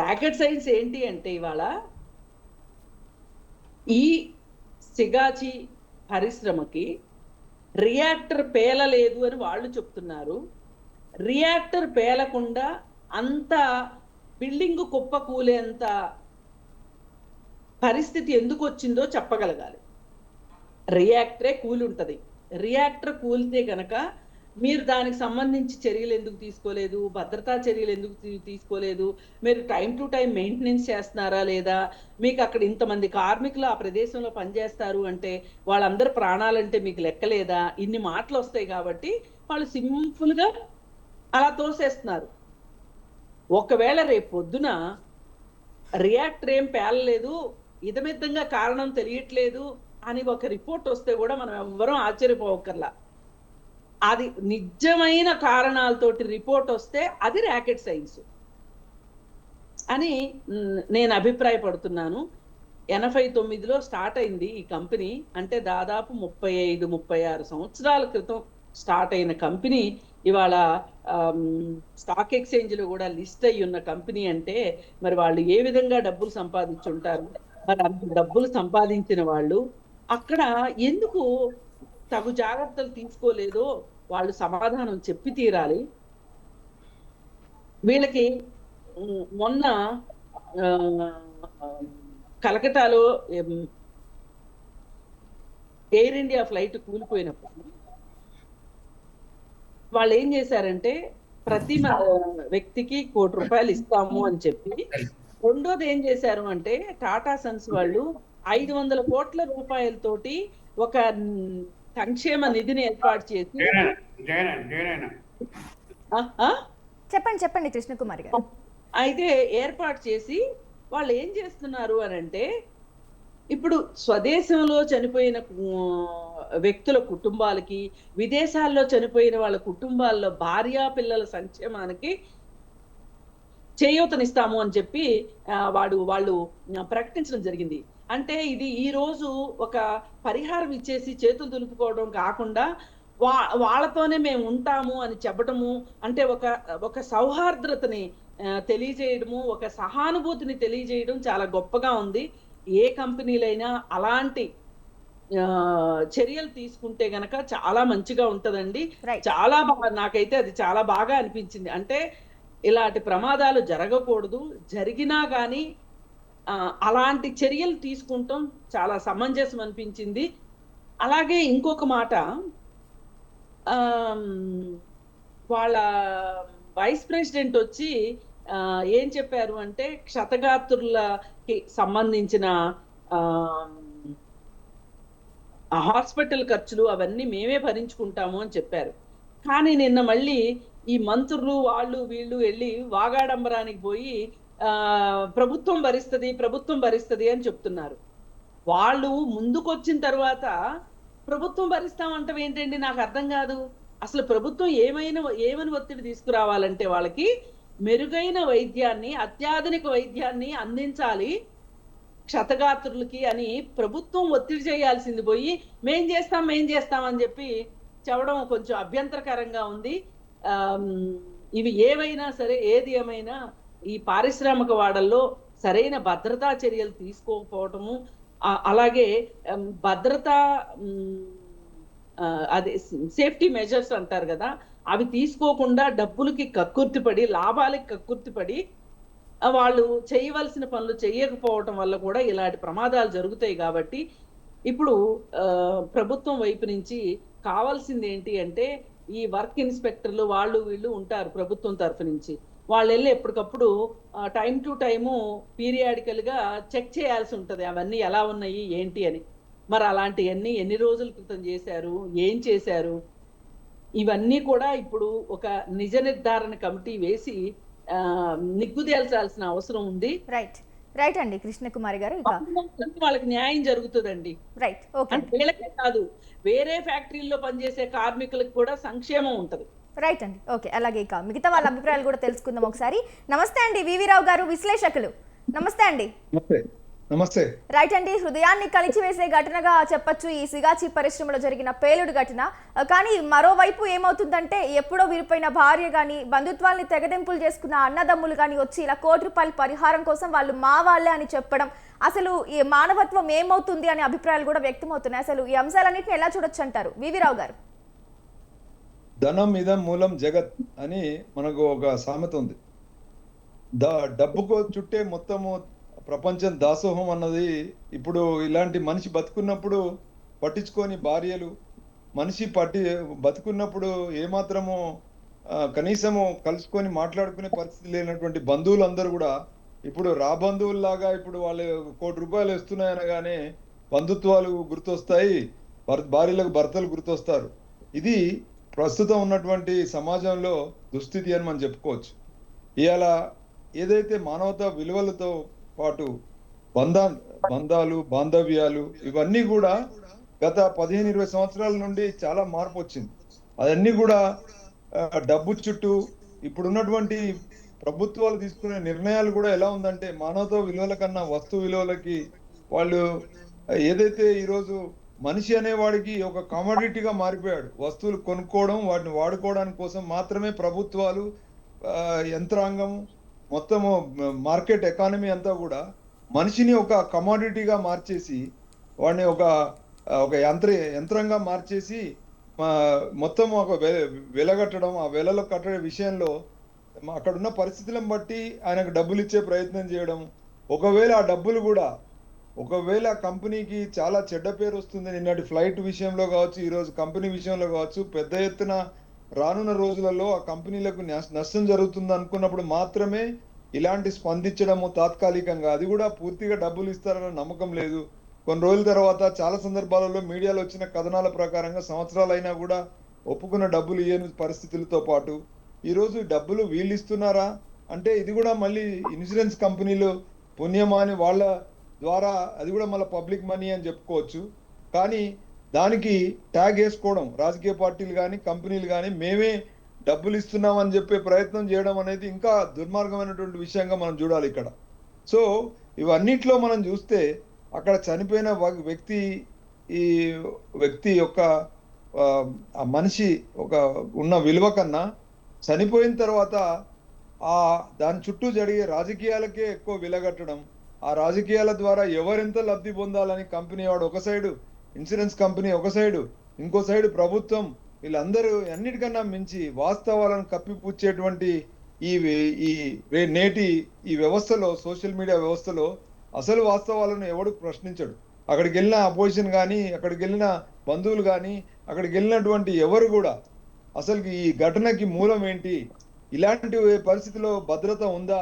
రాకెట్ సైన్స్ ఏంటి అంటే, ఇవాళ ఈ సిగాచి పరిశ్రమకి రియాక్టర్ పేలలేదు అని వాళ్ళు చెప్తున్నారు. రియాక్టర్ పేలకుండా అంత బిల్డింగ్ కుప్ప కూలేంత పరిస్థితి ఎందుకు వచ్చిందో చెప్పగలగాలి. రియాక్టరే కూలుంటది. రియాక్టర్ కూలితే గనక మీరు దానికి సంబంధించి చర్యలు ఎందుకు తీసుకోలేదు, భద్రతా చర్యలు ఎందుకు తీసుకోలేదు, మీరు టైం టు టైం మెయింటెనెన్స్ చేస్తున్నారా లేదా, మీకు అక్కడ ఇంతమంది కార్మికులు ఆ ప్రదేశంలో పనిచేస్తారు అంటే వాళ్ళందరూ ప్రాణాలంటే మీకు లెక్కలేదా, ఇన్ని మాటలు వస్తాయి. కాబట్టి వాళ్ళు సింపుల్గా అలా తోసేస్తున్నారు. ఒకవేళ రేపు పొద్దున రియాక్టర్ ఏం పేలలేదు, ఇదమిద్దంగా కారణం తెలియట్లేదు అని ఒక రిపోర్ట్ వస్తే కూడా మనం ఎవ్వరూ ఆశ్చర్యపోవక్కర్లా. అది నిజమైన కారణాలతోటి రిపోర్ట్ వస్తే అది రాకెట్ సైన్స్ అని నేను అభిప్రాయపడుతున్నాను. 89లో స్టార్ట్ అయింది ఈ కంపెనీ. అంటే దాదాపు 35-36 సంవత్సరాల క్రితం స్టార్ట్ అయిన కంపెనీ ఇవాళ స్టాక్ ఎక్స్చేంజ్లో కూడా లిస్ట్ అయ్యి ఉన్న కంపెనీ అంటే మరి వాళ్ళు ఏ విధంగా డబ్బులు సంపాదించుంటారు. మరి అంత డబ్బులు సంపాదించిన వాళ్ళు అక్కడ ఎందుకు తగు జాగ్రత్తలు తీసుకోలేదో వాళ్ళు సమాధానం చెప్పి తీరాలి. వీళ్ళకి మొన్న కలకటాలో ఎయిర్ ఇండియా ఫ్లైట్ కూలిపోయినప్పుడు వాళ్ళు ఏం చేశారంటే ప్రతి వ్యక్తికి ₹1,00,00,000 ఇస్తాము అని చెప్పి, రెండోది ఏం చేశారు అంటే టాటా సన్స్ వాళ్ళు 500 కోట్ల రూపాయలతోటి ఒక సంక్షేమ నిధిని ఏర్పాటు చేసి ఆ, ఆ? చెప్పండి చెప్పండి కృష్ణకుమారి గారు. అయితే ఏర్పాటు చేసి వాళ్ళు ఏం చేస్తున్నారు అని అంటే, ఇప్పుడు స్వదేశంలో చనిపోయిన వ్యక్తుల కుటుంబాలకి, విదేశాల్లో చనిపోయిన వాళ్ళ కుటుంబాల్లో భార్యా పిల్లల సంక్షేమానికి చేయూతనిస్తాము అని చెప్పి వాళ్ళు ప్రకటించడం జరిగింది. అంటే ఇది ఈ రోజు ఒక పరిహారం ఇచ్చేసి చేతులు దులుపుకోవడం కాకుండా వాళ్ళతోనే మేము ఉంటాము అని చెప్పడము, అంటే ఒక సౌహార్ద్రతని తెలియజేయడము, ఒక సహానుభూతిని తెలియజేయడం చాలా గొప్పగా ఉంది. ఏ కంపెనీలైనా అలాంటి చర్యలు తీసుకుంటే గనక చాలా మంచిగా ఉంటదండి. Right. చాలా నాకైతే అది చాలా బాగా అనిపించింది. అంటే ఇలాంటి ప్రమాదాలు జరగకూడదు. జరిగినా గానీ అలాంటి చర్యలు తీసుకుంటాం చాలా సమంజసం అనిపించింది. అలాగే ఇంకొక మాట, వాళ్ళ వైస్ ప్రెసిడెంట్ వచ్చి ఏం చెప్పారు అంటే క్షతగాత్రులకి సంబంధించిన హాస్పిటల్ ఖర్చులు అవన్నీ మేమే భరించుకుంటాము అని చెప్పారు. కానీ నిన్న మళ్ళీ ఈ మంత్రులు వాళ్ళు వీళ్ళు వెళ్ళి వాగాడంబరానికి పోయి ప్రభుత్వం భరిస్తది అని చెప్తున్నారు. వాళ్ళు ముందుకొచ్చిన తర్వాత ప్రభుత్వం భరిస్తామంటే ఏంటండి నాకు అర్థం కాదు. అసలు ప్రభుత్వం ఏమని ఒత్తిడి తీసుకురావాలంటే వాళ్ళకి మెరుగైన వైద్యాన్ని, అత్యాధునిక వైద్యాన్ని అందించాలి క్షతగాత్రులకి అని ప్రభుత్వం ఒత్తిడి చేయాల్సింది పోయి మేం చేస్తాం అని చెప్పి చెప్పడం కొంచెం అభ్యంతరకరంగా ఉంది. ఇవి ఏవైనా సరే, ఏది ఏమైనా ఈ పారిశ్రామిక వాడల్లో సరైన భద్రతా చర్యలు తీసుకోకపోవటము, అలాగే భద్రతా అదే సేఫ్టీ మెజర్స్ అంటారు కదా, అవి తీసుకోకుండా డబ్బులకి కక్కుర్తిపడి, లాభాలకి కక్కుర్తిపడి వాళ్ళు చేయవలసిన పనులు చేయకపోవటం వల్ల కూడా ఇలాంటి ప్రమాదాలు జరుగుతాయి. కాబట్టి ఇప్పుడు ప్రభుత్వం వైపు నుంచి కావాల్సింది ఏంటి అంటే, ఈ వర్క్ ఇన్స్పెక్టర్లు వాళ్ళు వీళ్ళు ఉంటారు ప్రభుత్వం తరఫు నుంచి, వాళ్ళు వెళ్ళి ఎప్పటికప్పుడు టైం టు టైము పీరియాడికల్ గా చెక్ చేయాల్సి ఉంటది అవన్నీ ఎలా ఉన్నాయి ఏంటి అని. మరి అలాంటివన్నీ ఎన్ని రోజుల క్రితం చేశారు, ఏం చేశారు, ఇవన్నీ కూడా ఇప్పుడు ఒక నిజ నిర్ధారణ కమిటీ వేసి నిగ్గుదేల్చాల్సిన అవసరం ఉంది. రైట్ అండి కృష్ణకుమారి గారు. వాళ్ళకి న్యాయం జరుగుతుందండి. Right, okay. వీళ్ళకే కాదు, వేరే ఫ్యాక్టరీల్లో పనిచేసే కార్మికులకు కూడా సంక్షేమం ఉంటది. రైట్ అండి, ఓకే. అలాగే ఇక మిగతా వాళ్ళ అభిప్రాయాలు కూడా తెలుసుకుందాం ఒకసారి. నమస్తే అండి వివి రావు గారు, విశ్లేషకులు. నమస్తే అండి. నమస్తే. రైట్ అండి, హృదయాన్ని కలిచివేసే ఘటనగా చెప్పొచ్చు ఈ సిగాచి పరిశ్రమలో జరిగిన పేలుడు ఘటన. కానీ మరోవైపు ఏమవుతుందంటే, ఎప్పుడో విరిపోయిన భార్య కానీ, బంధుత్వాల్ని తెగదెంపులు చేసుకున్న అన్నదమ్ములు కానీ వచ్చి ఇలా ₹1,00,00,000 పరిహారం కోసం వాళ్ళు మా వాళ్ళే అని చెప్పడం, అసలు ఈ మానవత్వం ఏమవుతుంది అనే అభిప్రాయాలు కూడా వ్యక్తమవుతున్నాయి. అసలు ఈ అంశాలన్నింటినీ ఎలా చూడొచ్చు అంటారు వివి రావు గారు? ధనం ఇదం మూలం జగత్ అని మనకు ఒక సామెత ఉంది. డబ్బుకు చుట్టే మొత్తము ప్రపంచం దాసోహం అన్నది ఇప్పుడు ఇలాంటి మనిషి బతుకున్నప్పుడు పట్టించుకొని భార్యలు, మనిషి బతుకున్నప్పుడు ఏమాత్రము కనీసము కలుసుకొని మాట్లాడుకునే పరిస్థితి లేనటువంటి బంధువులందరూ కూడా ఇప్పుడు బంధువుల్లాగా ఇప్పుడు వాళ్ళు ₹1,00,00,000 ఇస్తున్నాయనగానే బంధుత్వాలు గుర్తొస్తాయి, భార్యలకు భర్తలు గుర్తొస్తారు. ఇది ప్రస్తుతం ఉన్నటువంటి సమాజంలో దుస్థితి అని మనం చెప్పుకోవచ్చు. ఇవాళ ఏదైతే మానవతా విలువలతో పాటు బంధాలు, బాంధవ్యాలు ఇవన్నీ కూడా గత 15-20 సంవత్సరాల నుండి చాలా మార్పు వచ్చింది. అవన్నీ కూడా డబ్బు చుట్టూ ఇప్పుడున్నటువంటి ప్రభుత్వాలు తీసుకునే నిర్ణయాలు కూడా ఎలా ఉందంటే, మానవతా విలువల కన్నా వస్తు విలువలకి వాళ్ళు ఏదైతే ఈరోజు మనిషి అనేవాడికి ఒక కమోడిటీగా మారిపోయాడు. వస్తువులు కొనుక్కోవడం, వాటిని వాడుకోవడానికి కోసం మాత్రమే ప్రభుత్వాలు, యంత్రాంగం, మొత్తము మార్కెట్ ఎకానమీ అంతా కూడా మనిషిని ఒక కమోడిటీగా మార్చేసి, వాడిని ఒక యంత్రంగా మార్చేసి మొత్తం ఒక వెలగట్టడం, ఆ వెలలో కట్టే విషయంలో అక్కడున్న పరిస్థితులను బట్టి ఆయనకు డబ్బులు ఇచ్చే ప్రయత్నం చేయడం. ఒకవేళ ఆ డబ్బులు కూడా కంపెనీకి చాలా చెడ్డ పేరు వస్తుంది. నిన్నటి ఫ్లైట్ విషయంలో కావచ్చు, ఈరోజు కంపెనీ విషయంలో కావచ్చు, పెద్ద ఎత్తున రానున్న రోజులలో ఆ కంపెనీలకు నష్టం జరుగుతుంది అనుకున్నప్పుడు మాత్రమే ఇలాంటి స్పందించడము తాత్కాలికంగా, అది కూడా పూర్తిగా డబ్బులు ఇస్తారన్న నమ్మకం లేదు. కొన్ని రోజుల తర్వాత చాలా సందర్భాలలో మీడియాలో వచ్చిన కథనాల ప్రకారంగా సంవత్సరాలైనా కూడా ఒప్పుకున్న డబ్బులు ఇయ్యని పరిస్థితులతో పాటు ఈరోజు డబ్బులు వీళ్ళు ఇస్తున్నారా అంటే ఇది కూడా మళ్ళీ ఇన్సూరెన్స్ కంపెనీలు పుణ్యమా అని వాళ్ళ ద్వారా అది కూడా మళ్ళీ పబ్లిక్ మనీ అని చెప్పుకోవచ్చు. కానీ దానికి ట్యాగ్ వేసుకోవడం రాజకీయ పార్టీలు కానీ కంపెనీలు కానీ మేమే డబ్బులు ఇస్తున్నామని చెప్పే ప్రయత్నం చేయడం అనేది ఇంకా దుర్మార్గమైనటువంటి విషయంగా మనం చూడాలి ఇక్కడ. సో ఇవన్నిట్లో మనం చూస్తే అక్కడ చనిపోయిన ఈ వ్యక్తి యొక్క ఆ మనిషి ఒక ఉన్న విలువ కన్నా చనిపోయిన తర్వాత దాని చుట్టూ జరిగే రాజకీయాలకే ఎక్కువ విలగట్టడం, ఆ రాజకీయాల ద్వారా ఎవరెంత లబ్ధి పొందాలని కంపెనీ వాడు ఒక సైడు, ఇన్సూరెన్స్ కంపెనీ ఒక సైడు, ఇంకో సైడు ప్రభుత్వం, వీళ్ళందరూ అన్నిటికన్నా మించి వాస్తవాలను కప్పిపుచ్చేటువంటి నేటి ఈ వ్యవస్థలో, సోషల్ మీడియా వ్యవస్థలో అసలు వాస్తవాలను ఎవడు ప్రశ్నించడు. అక్కడికి వెళ్ళిన అపోజిషన్ కానీ, అక్కడికి వెళ్ళిన బంధువులు కానీ, అక్కడికి వెళ్ళినటువంటి ఎవరు కూడా అసలు ఈ ఘటనకి మూలం ఏంటి, ఇలాంటి పరిస్థితిలో భద్రత ఉందా,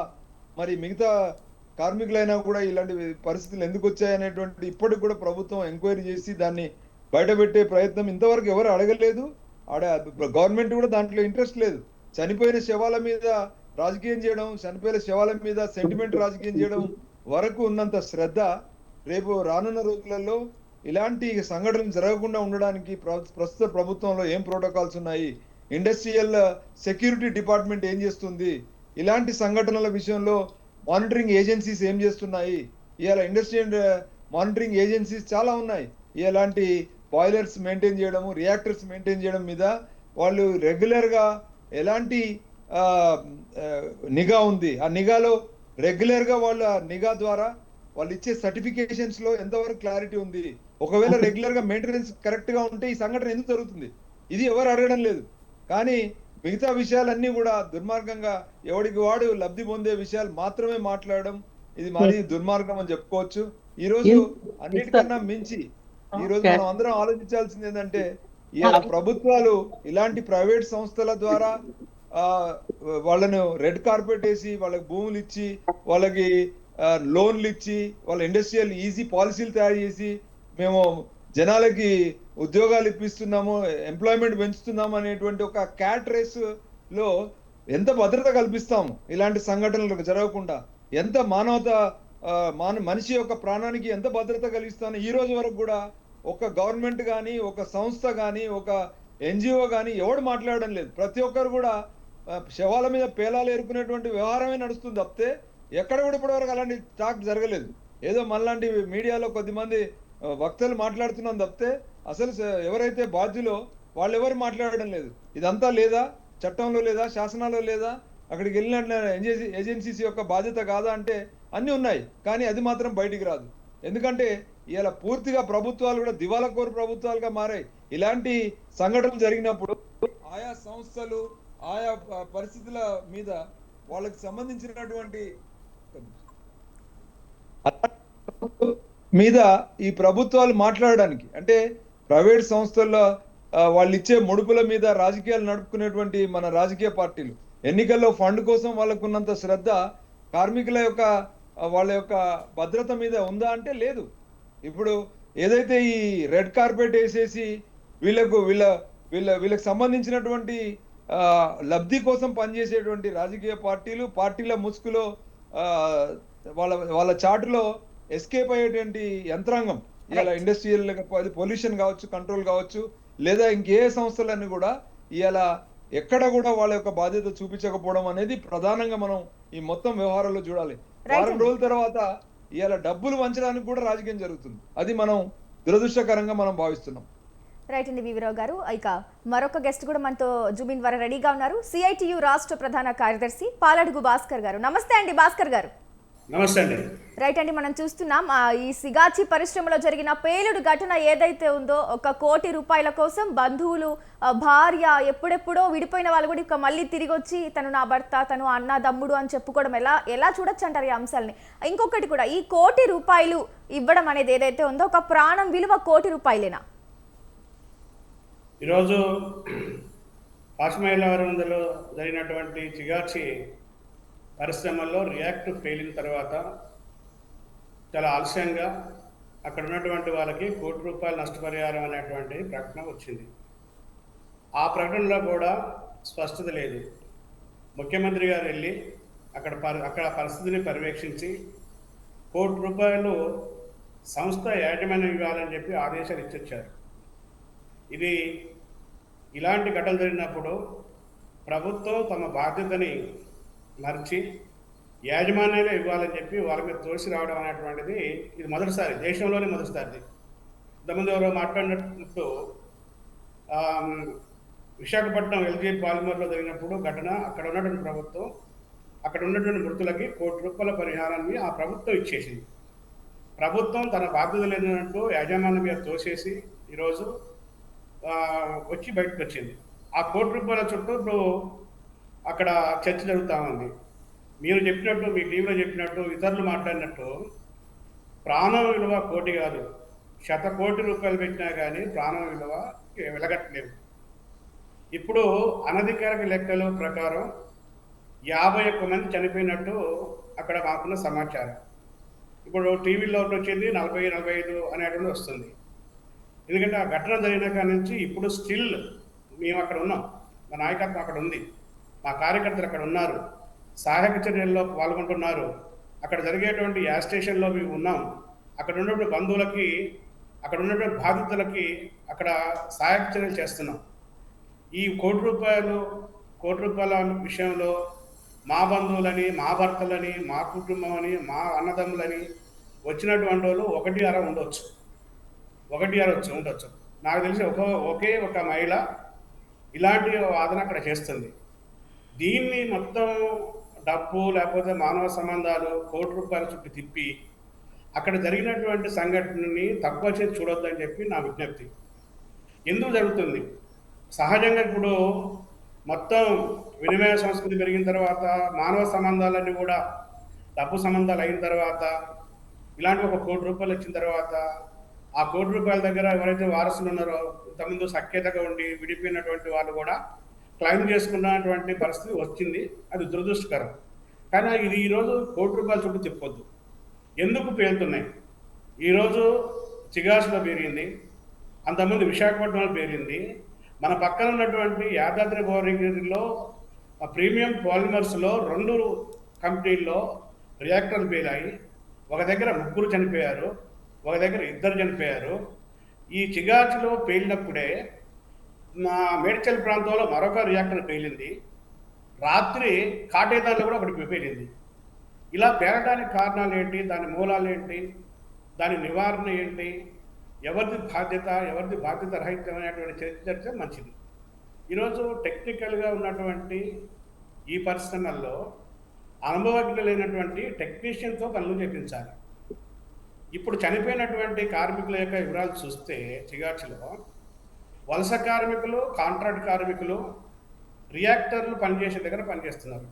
మరి మిగతా కార్మికులైనా కూడా ఇలాంటి పరిస్థితులు ఎందుకు వచ్చాయనేటువంటి ఇప్పటికి కూడా ప్రభుత్వం ఎంక్వైరీ చేసి దాన్ని బయటపెట్టే ప్రయత్నం ఇంతవరకు ఎవరు అడగలేదు. గవర్నమెంట్ కూడా దాంట్లో ఇంట్రెస్ట్ లేదు. చనిపోయిన శవాల మీద రాజకీయం చేయడం, చనిపోయిన శవాల మీద సెంటిమెంట్ రాజకీయం చేయడం వరకు ఉన్నంత శ్రద్ధ రేపు రానున్న రోజులలో ఇలాంటి సంఘటనలు జరగకుండా ఉండడానికి ప్రస్తుత ప్రభుత్వంలో ఏం ప్రోటోకాల్స్ ఉన్నాయి, ఇండస్ట్రియల్ సెక్యూరిటీ డిపార్ట్మెంట్ ఏం చేస్తుంది, ఇలాంటి సంఘటనల విషయంలో మానిటరింగ్ ఏజెన్సీస్ ఏం చేస్తున్నాయి, ఇవాళ ఇండస్ట్రియల్ మానిటరింగ్ ఏజెన్సీస్ చాలా ఉన్నాయి. ఇలాంటి బాయిలర్స్ మెయింటైన్ చేయడము, రియాక్టర్స్ మెయింటైన్ చేయడం మీద వాళ్ళు రెగ్యులర్గా ఎలాంటి నిఘా ఉంది, ఆ నిఘాలో రెగ్యులర్గా వాళ్ళ నిఘా ద్వారా వాళ్ళు ఇచ్చే సర్టిఫికేషన్స్ లో ఎంతవరకు క్లారిటీ ఉంది, ఒకవేళ రెగ్యులర్ గా మెయింటెనెన్స్ కరెక్ట్ గా ఉంటే ఈ సంఘటన ఎందుకు జరుగుతుంది, ఇది ఎవరు అడగడం లేదు. కానీ మిగతా విషయాలన్నీ కూడా దుర్మార్గంగా ఎవడికి వాడు లబ్ధి పొందే విషయాలు మాత్రమే మాట్లాడడం, ఇది మరీ దుర్మార్గం అని చెప్పుకోవచ్చు. ఈ రోజు అన్నిటికన్నా మించి ఈ రోజు మనం అందరం ఆలోచించాల్సింది ఏంటంటే ఈ ప్రభుత్వాలు ఇలాంటి ప్రైవేట్ సంస్థల ద్వారా వాళ్ళను రెడ్ కార్పెట్ వేసి, వాళ్ళకి భూములు ఇచ్చి, వాళ్ళకి లోన్లు ఇచ్చి, వాళ్ళ ఇండస్ట్రియల్ ఈజీ పాలసీలు తయారు చేసి మేము జనాలకి ఉద్యోగాలు ఇప్పిస్తున్నాము, ఎంప్లాయ్మెంట్ పెంచుతున్నాము అనేటువంటి ఒక క్యాట్ రేస్ లో ఎంత భద్రత కల్పిస్తాము ఇలాంటి సంఘటనలు జరగకుండా, ఎంత మనిషి యొక్క ప్రాణానికి ఎంత భద్రత కలిగిస్తాను. ఈ రోజు వరకు కూడా ఒక గవర్నమెంట్ కానీ, ఒక సంస్థ కానీ, ఒక ఎన్జిఓ కానీ ఎవడు మాట్లాడడం లేదు. ప్రతి ఒక్కరు కూడా శవాల మీద పేలాలు ఏరుకునేటువంటి వ్యవహారమే నడుస్తుంది తప్పితే ఎక్కడ కూడా ఇప్పటివరకు అలాంటి టాక్ జరగలేదు. ఏదో మనలాంటి మీడియాలో కొద్దిమంది వక్తలు మాట్లాడుతున్నాం తప్పితే అసలు ఎవరైతే బాధ్యులో వాళ్ళు ఎవరు మాట్లాడడం లేదు. ఇదంతా లేదా చట్టంలో, లేదా శాసనాల్లో, లేదా అక్కడికి వెళ్ళిన ఏజెన్సీస్ యొక్క బాధ్యత కాదా అంటే అన్నీ ఉన్నాయి, కానీ అది మాత్రం బయటికి రాదు. ఎందుకంటే ఇలా పూర్తిగా ప్రభుత్వాలు కూడా దివాలాకోరు ప్రభుత్వాలుగా మారాయి. ఇలాంటి సంఘటనలు జరిగినప్పుడు ఆయా సంస్థలు, ఆయా పరిస్థితుల మీద వాళ్ళకి సంబంధించినటువంటి మీద ఈ ప్రభుత్వాలు మాట్లాడడానికి, అంటే ప్రైవేట్ సంస్థల్లో వాళ్ళు ఇచ్చే ముడుపుల మీద రాజకీయాలు నడుపుకునేటువంటి మన రాజకీయ పార్టీలు ఎన్నికల్లో ఫండ్ కోసం వాళ్ళకున్నంత శ్రద్ధ కార్మికుల యొక్క వాళ్ళ యొక్క భద్రత మీద ఉందా అంటే లేదు. ఇప్పుడు ఏదైతే ఈ రెడ్ కార్పెట్ వేసేసి వీళ్ళకి సంబంధించినటువంటి లబ్ధి కోసం పనిచేసేటువంటి రాజకీయ పార్టీల ముసుగులో వాళ్ళ చాటులో ఎస్కేప్ అయ్యేటువంటి యంత్రాంగం ఇలా ఇండస్ట్రియల్ పొల్యూషన్ కావచ్చు, కంట్రోల్ కావచ్చు, లేదా ఇంకే సంస్థలన్నీ కూడా ఇలా ఎక్కడ కూడా వాళ్ళ యొక్క బాధ్యత చూపించకపోవడం అనేది ప్రధానంగా మనం ఈ మొత్తం వ్యవహారంలో చూడాలి. వారం రోజుల తర్వాత ఇలా డబ్బులు వంచడానికి కూడా రాజకీయం జరుగుతుంది. అది మనం దురదృష్టకరంగా మనం భావిస్తున్నాం. రైట్ అండి వివరావు గారు. ఇక మరొక గెస్ట్ కూడా మనతో జూమిన్ ద్వారా రెడీగా ఉన్నారు. సిఐటియు రాష్ట్ర ప్రధాన కార్యదర్శి పాలడుగు భాస్కర్ గారు. నమస్తే అండి భాస్కర్ గారు. నమస్తే అండి. రైట్ అండి, మనం చూస్తున్నాం ఈ సిగాచి పరిశ్రమలో జరిగిన పేలుడు ఘటన ఏదైతే ఉందో 1 కోటి రూపాయల కోసం బంధువులు, భార్య, ఎప్పుడెప్పుడో విడిపోయిన వాళ్ళు కూడా ఇక మళ్ళీ తిరిగి వచ్చి తను నా భర్త, తను అన్న తమ్ముడు అని చెప్పుకోవడం ఎలా చూడొచ్చు అంటారు ఈ అంశాలని? ఇంకొకటి కూడా, ఈ 1 కోటి రూపాయలు ఇవ్వడం అనేది ఏదైతే ఉందో ఒక ప్రాణం విలువ 1 కోటి రూపాయలేనా? ఈరోజు పాశ్మయిలవరంలో జరిగినటువంటి చిగార్చి పరిశ్రమల్లో రియాక్టర్ ఫెయిలిన తర్వాత చాలా ఆలస్యంగా అక్కడ ఉన్నటువంటి వాళ్ళకి ₹1 కోటి నష్టపరిహారం అనేటువంటి ప్రకటన వచ్చింది. ఆ ప్రకటనలో కూడా స్పష్టత లేదు. ముఖ్యమంత్రి గారు వెళ్ళి అక్కడ పరిస్థితిని పర్యవేక్షించి ₹1 కోటి సంస్థ యాజమాన్యం ఇవ్వాలని చెప్పి ఆదేశాలు ఇచ్చొచ్చారు. ఇది ఇలాంటి ఘటనలు జరిగినప్పుడు ప్రభుత్వం తమ బాధ్యతని మర్చి యాజమాన్యాలే ఇవ్వాలని చెప్పి వాళ్ళ మీద తోసి రావడం అనేటువంటిది ఇది మొదటిసారి, దేశంలోనే మొదటిసారి. ఇంతకుముందు ఎవరో మాట్లాడినట్టు విశాఖపట్నం ఎల్జీ పాలిమర్లో జరిగినప్పుడు ఘటన, అక్కడ ఉన్నటువంటి ప్రభుత్వం అక్కడ ఉన్నటువంటి మృతులకి ₹1 కోటి పరిహారాన్ని ఆ ప్రభుత్వం ఇచ్చేసింది. ప్రభుత్వం తన బాధ్యత లేనట్టు యాజమాన్యం మీద తోసేసి ఈరోజు వచ్చి బయటకు వచ్చింది. ఆ ₹1 కోటి చుట్టూ ఇప్పుడు అక్కడ చర్చ జరుగుతూ ఉంది. మీరు చెప్పినట్టు, మీ టీవీలో చెప్పినట్టు, ఇతరులు మాట్లాడినట్టు ప్రాణం విలువ కోటి కాదు, ₹100 కోటి పెట్టినా కానీ ప్రాణం విలువ వెలగట్లేవు. ఇప్పుడు అనధికారిక లెక్కల ప్రకారం 51 మంది చనిపోయినట్టు అక్కడ మాకున్న సమాచారం. ఇప్పుడు టీవీలో వచ్చింది 40-45 అనేటువంటి వస్తుంది. ఎందుకంటే ఆ ఘటన జరిగిన కాడి నుంచి ఇప్పుడు స్టిల్ మేము అక్కడ ఉన్నాం, మా నాయకత్వం అక్కడ ఉంది, మా కార్యకర్తలు అక్కడ ఉన్నారు, సహాయక చర్యల్లో పాల్గొంటున్నారు. అక్కడ జరిగేటువంటి యాజ్ స్టేషన్లో మేము ఉన్నాం. అక్కడ ఉన్నటువంటి బంధువులకి, అక్కడ ఉన్నటువంటి బాధితులకి అక్కడ సహాయక చర్యలు చేస్తున్నాం. ఈ ₹1 కోటి విషయంలో మా బంధువులని, మా భర్తలని, మా కుటుంబం అని, మా అన్నదమ్ములని వచ్చినటువంటి వాళ్ళు 1-2 ఉండొచ్చు, ఉండొచ్చు. నాకు తెలిసి ఒకే ఒక మహిళ ఇలాంటి వాదన అక్కడ చేస్తుంది. దీన్ని మొత్తం డబ్బు లేకపోతే మానవ సంబంధాలు ₹1 కోటి చుట్టూ తిప్పి అక్కడ జరిగినటువంటి సంఘటనని తక్కువ చేసి చూడొద్దని చెప్పి నా విజ్ఞప్తి. ఎందుకు జరుగుతుంది? సహజంగా ఇప్పుడు మొత్తం వినిమయ సంస్కృతి పెరిగిన తర్వాత, మానవ సంబంధాలన్నీ కూడా డబ్బు సంబంధాలు అయిన తర్వాత, ఇలాంటి ఒక ₹1 కోటి వచ్చిన తర్వాత ఆ ₹1 కోటి దగ్గర ఎవరైతే వారసులు ఉన్నారో, ఇంతకుముందు సఖ్యతగా ఉండి విడిపోయినటువంటి వాళ్ళు కూడా క్లెయిమ్ చేసుకున్నటువంటి పరిస్థితి వచ్చింది. అది దురదృష్టకరం. కానీ ఇది ఈరోజు ₹1 కోటి చుట్టూ తిప్పొద్దు. ఎందుకు పేలుతున్నాయి? ఈరోజు చిగాసులో పేరింది, అంతకుముందు విశాఖపట్నంలో పేరింది, మన పక్కన ఉన్నటువంటి యాదాద్రి భువనగిరిలో ప్రీమియం పాలిమర్స్లో 2 కంపెనీల్లో రియాక్టర్లు పేలాయి. ఒక దగ్గర 3 చనిపోయారు, ఒక దగ్గర 2 చనిపోయారు. ఈ చిగాచిలో పేలినప్పుడే మా మేడ్చల్ ప్రాంతంలో మరొక రియాక్టర్ పేలింది. రాత్రి కాటేదాల్లో కూడా ఒకటి పేలింది. ఇలా పేలడానికి కారణాలు ఏంటి, దాని మూలాలు ఏంటి, దాని నివారణ ఏంటి, ఎవరిది బాధ్యత రహితం అనేటువంటి చర్చ మంచిది. ఈరోజు టెక్నికల్గా ఉన్నటువంటి ఈ పరిశ్రమల్లో అనుభవజ్ఞులైనటువంటి టెక్నీషియన్తో పనులు చేపించాలి. ఇప్పుడు చనిపోయినటువంటి కార్మికుల యొక్క వివరాలు చూస్తే చిగార్చిలో వలస కార్మికులు, కాంట్రాక్ట్ కార్మికులు రియాక్టర్లు పనిచేసే దగ్గర పనిచేస్తున్నారు.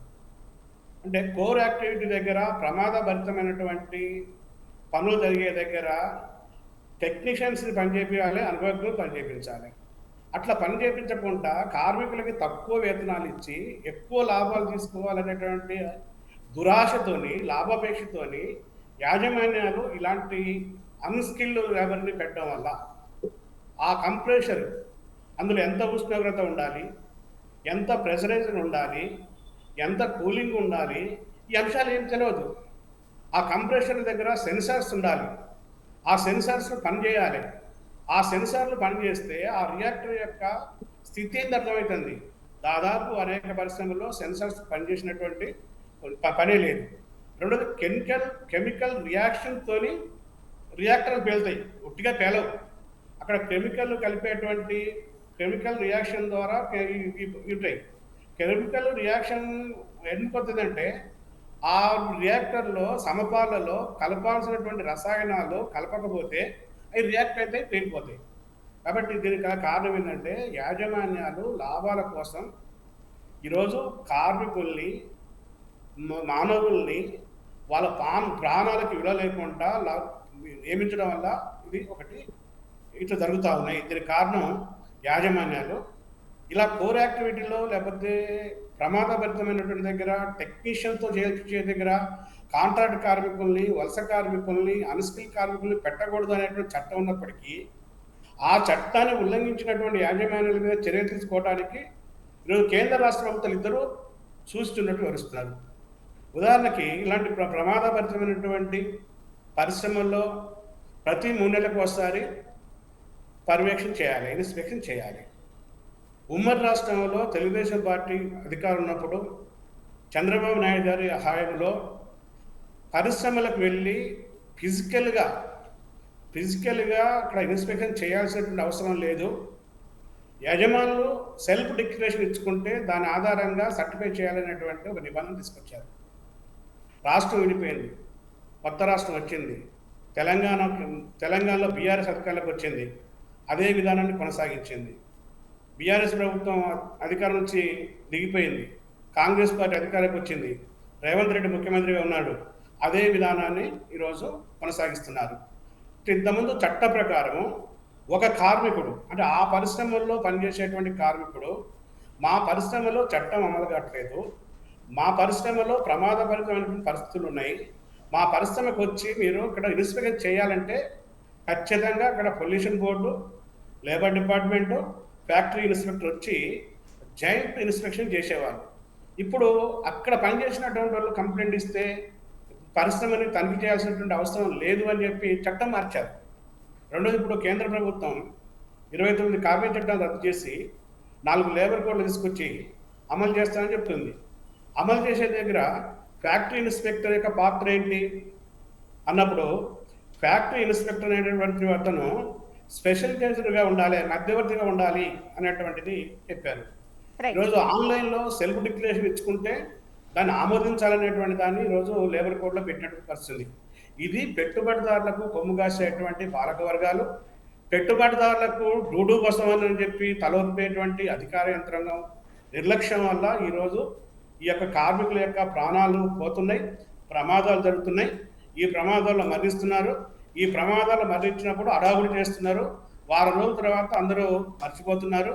అంటే కోర్ యాక్టివిటీ దగ్గర, ప్రమాదభరితమైనటువంటి పనులు జరిగే దగ్గర టెక్నీషియన్స్ని పనిచేయాలి, అనుభవజ్ఞులు పనిచేయించాలి. అట్లా పని చేయించకుండా కార్మికులకి తక్కువ వేతనాలు ఇచ్చి ఎక్కువ లాభాలు తీసుకోవాలనేటువంటి దురాశతోని, లాభాపేక్షతోని యాజమాన్యాలు ఇలాంటి అన్స్కిల్డ్ లేబర్ని పెట్టడం వల్ల ఆ కంప్రెషర్, అందులో ఎంత ఉష్ణోగ్రత ఉండాలి, ఎంత ప్రెషరైజర్ ఉండాలి, ఎంత కూలింగ్ ఉండాలి, ఈ అంశాలు ఏం తెలియదు. ఆ కంప్రెషర్ దగ్గర సెన్సార్స్ ఉండాలి, ఆ సెన్సార్స్ పనిచేయాలి. ఆ సెన్సార్లు పనిచేస్తే ఆ రియాక్టర్ యొక్క స్థితి ఏంటి అర్థమవుతుంది. దాదాపు అనేక పరిశ్రమల్లో సెన్సార్స్ పనిచేసినటువంటి పనే లేదు. రెండోది కెమికల్ రియాక్షన్తోని రియాక్టర్లు పేలుతాయి, ఉట్టిగా పేలవు. అక్కడ కెమికల్ కలిపేటువంటి కెమికల్ రియాక్షన్ ద్వారా ఉంటాయి. కెమికల్ రియాక్షన్ ఎందుకు వస్తుందంటే ఆ రియాక్టర్లో సమపాలలో కలపాల్సినటువంటి రసాయనాలు కలపకపోతే అవి రియాక్ట్ అయితే పేలిపోతాయి. కాబట్టి దీనికి కారణం ఏంటంటే యాజమాన్యాలు లాభాల కోసం ఈరోజు కార్మికుల్ని, మానవుల్ని వాళ్ళ ప్రాణాలకు విలువ లేకుండా నియమించడం వల్ల ఇది ఒకటి ఇట్లా జరుగుతూ ఉన్నాయి. దీనికి కారణం యాజమాన్యాలు. ఇలా కోర్ యాక్టివిటీలో లేకపోతే ప్రమాదభరితమైనటువంటి దగ్గర టెక్నీషియన్తో చేయించే దగ్గర కాంట్రాక్ట్ కార్మికుల్ని, వలస కార్మికుల్ని, అన్‌స్కిల్ కార్మికుల్ని పెట్టకూడదు అనేటువంటి చట్టం ఉన్నప్పటికీ, ఆ చట్టాన్ని ఉల్లంఘించినటువంటి యాజమాన్యాల మీద చర్యలు తీసుకోవడానికి ఈరోజు కేంద్ర రాష్ట్ర ప్రభుత్వాలు ఇద్దరూ చూస్తున్నట్టు వివరిస్తున్నారు. ఉదాహరణకి ఇలాంటి ప్రమాదభరితమైనటువంటి పరిశ్రమల్లో ప్రతి 3 నెలలకు ఒకసారి పర్యవేక్షణ చేయాలి, ఇన్స్పెక్షన్ చేయాలి. ఉమ్మడి రాష్ట్రంలో తెలుగుదేశం పార్టీ అధికారం ఉన్నప్పుడు చంద్రబాబు నాయుడు గారి హయాంలో పరిశ్రమలకు వెళ్ళి ఫిజికల్గా అక్కడ ఇన్స్పెక్షన్ చేయాల్సినటువంటి అవసరం లేదు. యజమానులు సెల్ఫ్ డిక్లరేషన్ ఇచ్చుకుంటే దాని ఆధారంగా సర్టిఫై చేయాలనేటువంటి ఒక నిబంధన తీసుకొచ్చారు. రాష్ట్రం విడిపోయింది, కొత్త రాష్ట్రం వచ్చింది, తెలంగాణలో బీఆర్ఎస్ అధికారంలోకి వచ్చింది, అదే విధానాన్ని కొనసాగించింది. బీఆర్ఎస్ ప్రభుత్వం అధికారం నుంచి దిగిపోయింది, కాంగ్రెస్ పార్టీ అధికారంలోకి వచ్చింది, రేవంత్ రెడ్డి ముఖ్యమంత్రిగా ఉన్నాడు, అదే విధానాన్ని ఈరోజు కొనసాగిస్తున్నారు. ఇంతకుముందు చట్ట ప్రకారం ఒక కార్మికుడు అంటే ఆ పరిశ్రమల్లో పనిచేసేటువంటి కార్మికుడు, మా పరిశ్రమలో చట్టం అమలు కావట్లేదు, మా పరిశ్రమలో ప్రమాదభరితమైనటువంటి పరిస్థితులు ఉన్నాయి, మా పరిశ్రమకు వచ్చి మీరు ఇక్కడ ఇన్స్పెక్షన్ చేయాలంటే ఖచ్చితంగా అక్కడ pollution board, labour department, factory inspector వచ్చి జాయింట్ ఇన్స్పెక్షన్ చేసేవాళ్ళు. ఇప్పుడు అక్కడ పనిచేసినటువంటి వాళ్ళు కంప్లైంట్ ఇస్తే పరిశ్రమని తనిఖీ చేయాల్సినటువంటి అవసరం లేదు అని చెప్పి చట్టం మార్చారు. రెండోది, ఇప్పుడు కేంద్ర ప్రభుత్వం 29 కార్మిక చట్టాలు రద్దు చేసి 4 లేబర్ కోడ్లు తీసుకొచ్చి అమలు చేస్తానని చెప్తుంది. అమలు చేసే దగ్గర ఫ్యాక్టరీ ఇన్స్పెక్టర్ యొక్క పాత్ర ఏంటి అన్నప్పుడు, ఫ్యాక్టరీ ఇన్స్పెక్టర్ అనేటువంటి అతను స్పెషల్ కేసులుగా ఉండాలి, మధ్యవర్తిగా ఉండాలి అనేటువంటిది చెప్పారు. ఈరోజు ఆన్లైన్లో సెల్ఫ్ డిక్లరేషన్ ఇచ్చుకుంటే దాన్ని ఆమోదించాలనేటువంటి దాన్ని ఈరోజు లేబర్ కోడ్లో పెట్టినటువంటి పరిస్థితి. ఇది పెట్టుబడిదారులకు కొమ్ము కాసేటువంటి పాలక వర్గాలు, పెట్టుబడిదారులకు డూడు కోసం అని చెప్పి తలొప్పేటువంటి అధికార యంత్రాంగం నిర్లక్ష్యం వల్ల ఈరోజు ఈ యొక్క కార్మికుల యొక్క ప్రాణాలు పోతున్నాయి, ప్రమాదాలు జరుగుతున్నాయి. ఈ ప్రమాదాల్లో మరణిస్తున్నారు. ఈ ప్రమాదాలు మరణించినప్పుడు అడావుడి చేస్తున్నారు. వారం రోజుల తర్వాత అందరూ మర్చిపోతున్నారు.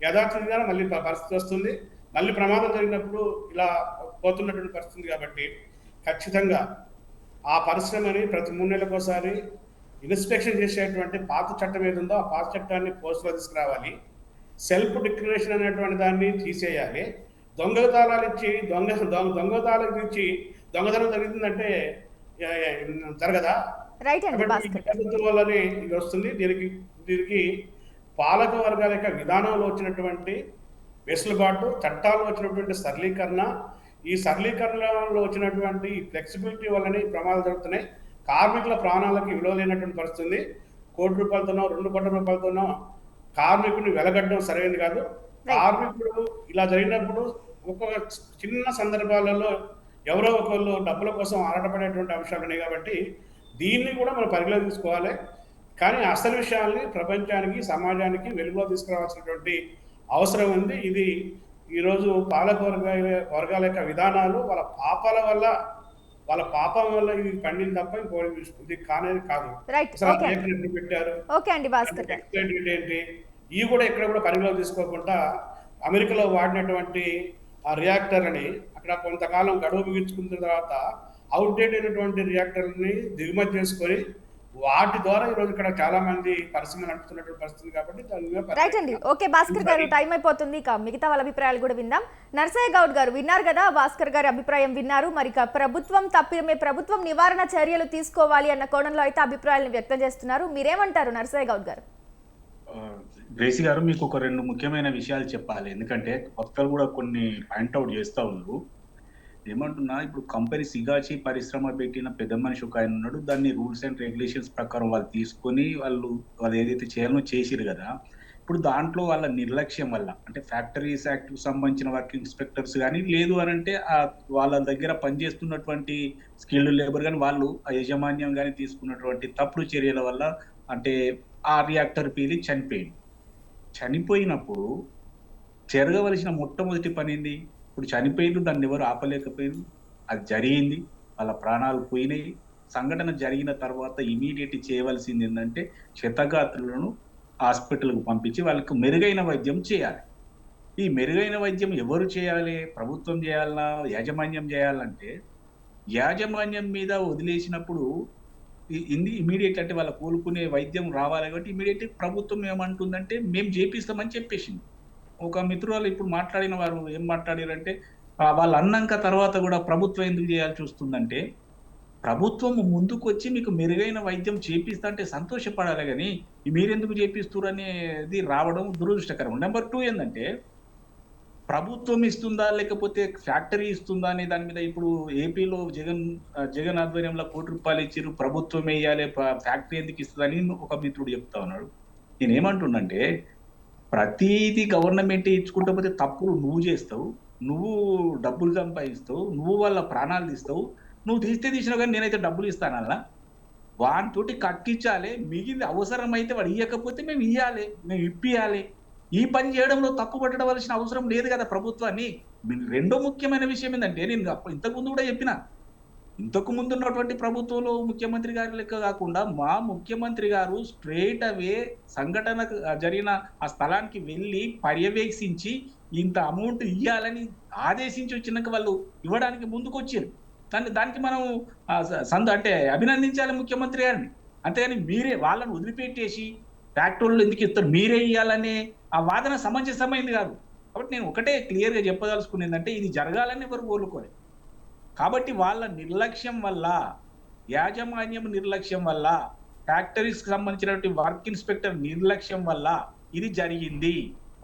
యథార్థంగా మళ్ళీ పరిస్థితి వస్తుంది. మళ్ళీ ప్రమాదం జరిగినప్పుడు ఇలా పోతున్నటువంటి పరిస్థితి. కాబట్టి ఖచ్చితంగా ఆ పరిశ్రమని ప్రతి 3 నెలలకు ఒకసారి ఇన్స్పెక్షన్ చేసేటువంటి పాత చట్టం ఏది ఉందో ఆ పాత చట్టాన్ని పోస్టులో తీసుకురావాలి. సెల్ఫ్ డిక్లరేషన్ అనేటువంటి దాన్ని తీసేయాలి. దొంగతాళాలు ఇచ్చి దొంగతాళాలు ఇచ్చి దొంగతనం జరిగిందంటే జరగదా? ప్రభుత్వం వల్లనే ఇది వస్తుంది. దీనికి పాలక వర్గాల యొక్క విధానంలో వచ్చినటువంటి వెసులుబాటు, చట్టాల్లో వచ్చినటువంటి సరళీకరణ, ఈ సరళీకరణలో వచ్చినటువంటి ఫ్లెక్సిబిలిటీ వల్లనే ఈ ప్రమాదాలు జరుగుతున్నాయి. కార్మికుల ప్రాణాలకి విలువ లేనటువంటి పరిస్థితుంది. ₹1 కోట్లతోనో 2 కోట్ల రూపాయలతోనో కార్మికుడిని వెలగట్టడం సరైనది కాదు. కార్మికుడు ఇలా జరిగినప్పుడు ఒక్కొక్క చిన్న సందర్భాలలో ఎవరో ఒకళ్ళు డబ్బుల కోసం ఆరాటపడేటువంటి అంశాలు ఉన్నాయి. కాబట్టి దీన్ని కూడా మనం పరిగణలో తీసుకోవాలి. కానీ అసలు విషయాల్ని ప్రపంచానికి, సమాజానికి వెలుగులో తీసుకురావాల్సినటువంటి అవసరం ఉంది. ఇది ఈరోజు పాలక వర్గాల యొక్క విధానాలు వాళ్ళ పాపం వల్ల ఇది పండింది తప్ప ఇది కానేది కాదు. పెట్టారు ఏంటి, ఇవి కూడా ఎక్కడ కూడా పరిగణలో తీసుకోకుండా అమెరికాలో వాడినటువంటి ఆ రియాక్టర్లని అక్కడ కొంతకాలం గడువు ముగించుకున్న తర్వాత అవుట్డేట్ అయినటువంటి రియాక్టర్ని దిగుమతి చేసుకొని వాటి ద్వారా ఈరోజు ఇక్కడ చాలా మంది పరిశ్రమలు నడుపుతున్నటువంటి పరిస్థితి. కాబట్టి రైట్ అండి. ఓకే భాస్కర్ గారు, టైం అయిపోతుంది. ఇక మిగతా వాళ్ళ అభిప్రాయాలు కూడా విందాం. నరసయ్య గౌడ్ గారు విన్నారు కదా, భాస్కర్ గారి అభిప్రాయం విన్నారు. మరి ఇక ప్రభుత్వం నివారణ చర్యలు తీసుకోవాలి అన్న కోణంలో అయితే అభిప్రాయాలను వ్యక్తం చేస్తున్నారు. మీరేమంటారు నరసయ్య గౌడ్ గారు? గ్రేసీ గారు, మీకు ఒక 2 ముఖ్యమైన విషయాలు చెప్పాలి. ఎందుకంటే కొత్తలు కూడా కొన్ని పాయింట్అవుట్ చేస్తా ఉన్నారు. ఏమంటున్నా, ఇప్పుడు కంపెనీ సిగాచి పరిశ్రమ పెట్టిన పెద్ద మనిషి ఒక ఆయన ఉన్నాడు. దాన్ని రూల్స్ అండ్ రెగ్యులేషన్స్ ప్రకారం వాళ్ళు తీసుకొని వాళ్ళు ఏదైతే చేయాలో చేసిరు కదా. ఇప్పుడు దాంట్లో వాళ్ళ నిర్లక్ష్యం వల్ల, అంటే ఫ్యాక్టరీస్ యాక్ట్ కు సంబంధించిన వర్క్ ఇన్స్పెక్టర్స్ కానీ, లేదు అని అంటే వాళ్ళ దగ్గర పనిచేస్తున్నటువంటి స్కిల్డ్ లేబర్ కానీ, వాళ్ళు ఆ యాజమాన్యం కానీ తీసుకున్నటువంటి తప్పుడు చర్యల వల్ల అంటే ఆ రియాక్టర్ పీలి చనిపోయినప్పుడు జరగవలసిన మొట్టమొదటి పని ఏంది? ఇప్పుడు చనిపోయిండు, దాన్ని ఎవరు ఆపలేకపోయారు. అది జరిగింది, వాళ్ళ ప్రాణాలు పోయినాయి. సంఘటన జరిగిన తర్వాత ఇమీడియట్ చేయవలసింది ఏంటంటే క్షతగాత్రులను హాస్పిటల్కు పంపించి వాళ్ళకు మెరుగైన వైద్యం చేయాలి. ఈ మెరుగైన వైద్యం ఎవరు చేయాలి? ప్రభుత్వం చేయాలనా? యాజమాన్యం చేయాలంటే యాజమాన్యం మీద వదిలేసినప్పుడు ఇమ్మీడియట్ అంటే వాళ్ళ కోలుకునే వైద్యం రావాలి కాబట్టి ఇమ్మీడియట్లీ ప్రభుత్వం ఏమంటుందంటే మేము చేపిస్తామని చెప్పేసింది. ఒక మిత్రురాలు ఇప్పుడు మాట్లాడిన వారు ఏం మాట్లాడారంటే వాళ్ళు అన్నాక తర్వాత కూడా ప్రభుత్వం ఎందుకు చేయాల్సి వస్తుందంటే ప్రభుత్వం ముందుకొచ్చి మీకు మెరుగైన వైద్యం చేపిస్తా అంటే సంతోషపడాలి కానీ మీరెందుకు చేపిస్తున్నారు అనేది రావడం దురదృష్టకరం. నెంబర్ 2 ఏంటంటే ప్రభుత్వం ఇస్తుందా లేకపోతే ఫ్యాక్టరీ ఇస్తుందా అనే దాని మీద ఇప్పుడు ఏపీలో జగన్ ఆధ్వర్యంలో ₹1 కోటి ఇచ్చిర్రు, ప్రభుత్వం వేయాలి, ఫ్యాక్టరీ ఎందుకు ఇస్తుందని ఒక మిత్రుడు చెప్తా ఉన్నాడు. నేనేమంటున్నంటే ప్రతిదీ గవర్నమెంట్ ఇచ్చుకుంటా పోతే తప్పులు నువ్వు చేస్తావు, నువ్వు డబ్బులు సంపాదిస్తావు, నువ్వు వాళ్ళ ప్రాణాలు తీస్తావు. నువ్వు తీసినావు కానీ నేనైతే డబ్బులు ఇస్తానల్లా వానితోటి కక్కించాలి, మిగిలింది అవసరమైతే వాడు ఇవ్వకపోతే మేము ఇవ్వాలి, మేము ఇప్పియాలి. ఈ పని చేయడంలో తప్పు పట్టవలసిన అవసరం లేదు కదా ప్రభుత్వాన్ని. రెండో ముఖ్యమైన విషయం ఏంటంటే నేను ఇంతకు ముందు కూడా చెప్పిన, ఇంతకు ముందు ఉన్నటువంటి ప్రభుత్వంలో ముఖ్యమంత్రి గారి లెక్క కాకుండా మా ముఖ్యమంత్రి గారు స్ట్రేట్ అవే సంఘటన జరిగిన ఆ స్థలానికి వెళ్ళి పర్యవేక్షించి ఇంత అమౌంట్ ఇవ్వాలని ఆదేశించి వచ్చినాక వాళ్ళు ఇవ్వడానికి ముందుకు వచ్చారు. దానికి మనం అంటే అభినందించాలి ముఖ్యమంత్రి గారిని. అంతేగాని మీరే వాళ్ళని వదిలిపెట్టేసి ఫ్యాక్టరీలు ఎందుకు ఇస్తారు మీరే ఇవ్వాలనే ఆ వాదన సమంజసమైంది కాదు. కాబట్టి నేను ఒకటే క్లియర్గా చెప్పదలుచుకునేది అంటే ఇది జరగాలని ఎవరు కోరుకోలేదు. కాబట్టి వాళ్ళ నిర్లక్ష్యం వల్ల, యాజమాన్యం నిర్లక్ష్యం వల్ల, ఫ్యాక్టరీస్కి సంబంధించినటువంటి వర్క్ ఇన్స్పెక్టర్ నిర్లక్ష్యం వల్ల ఇది జరిగింది.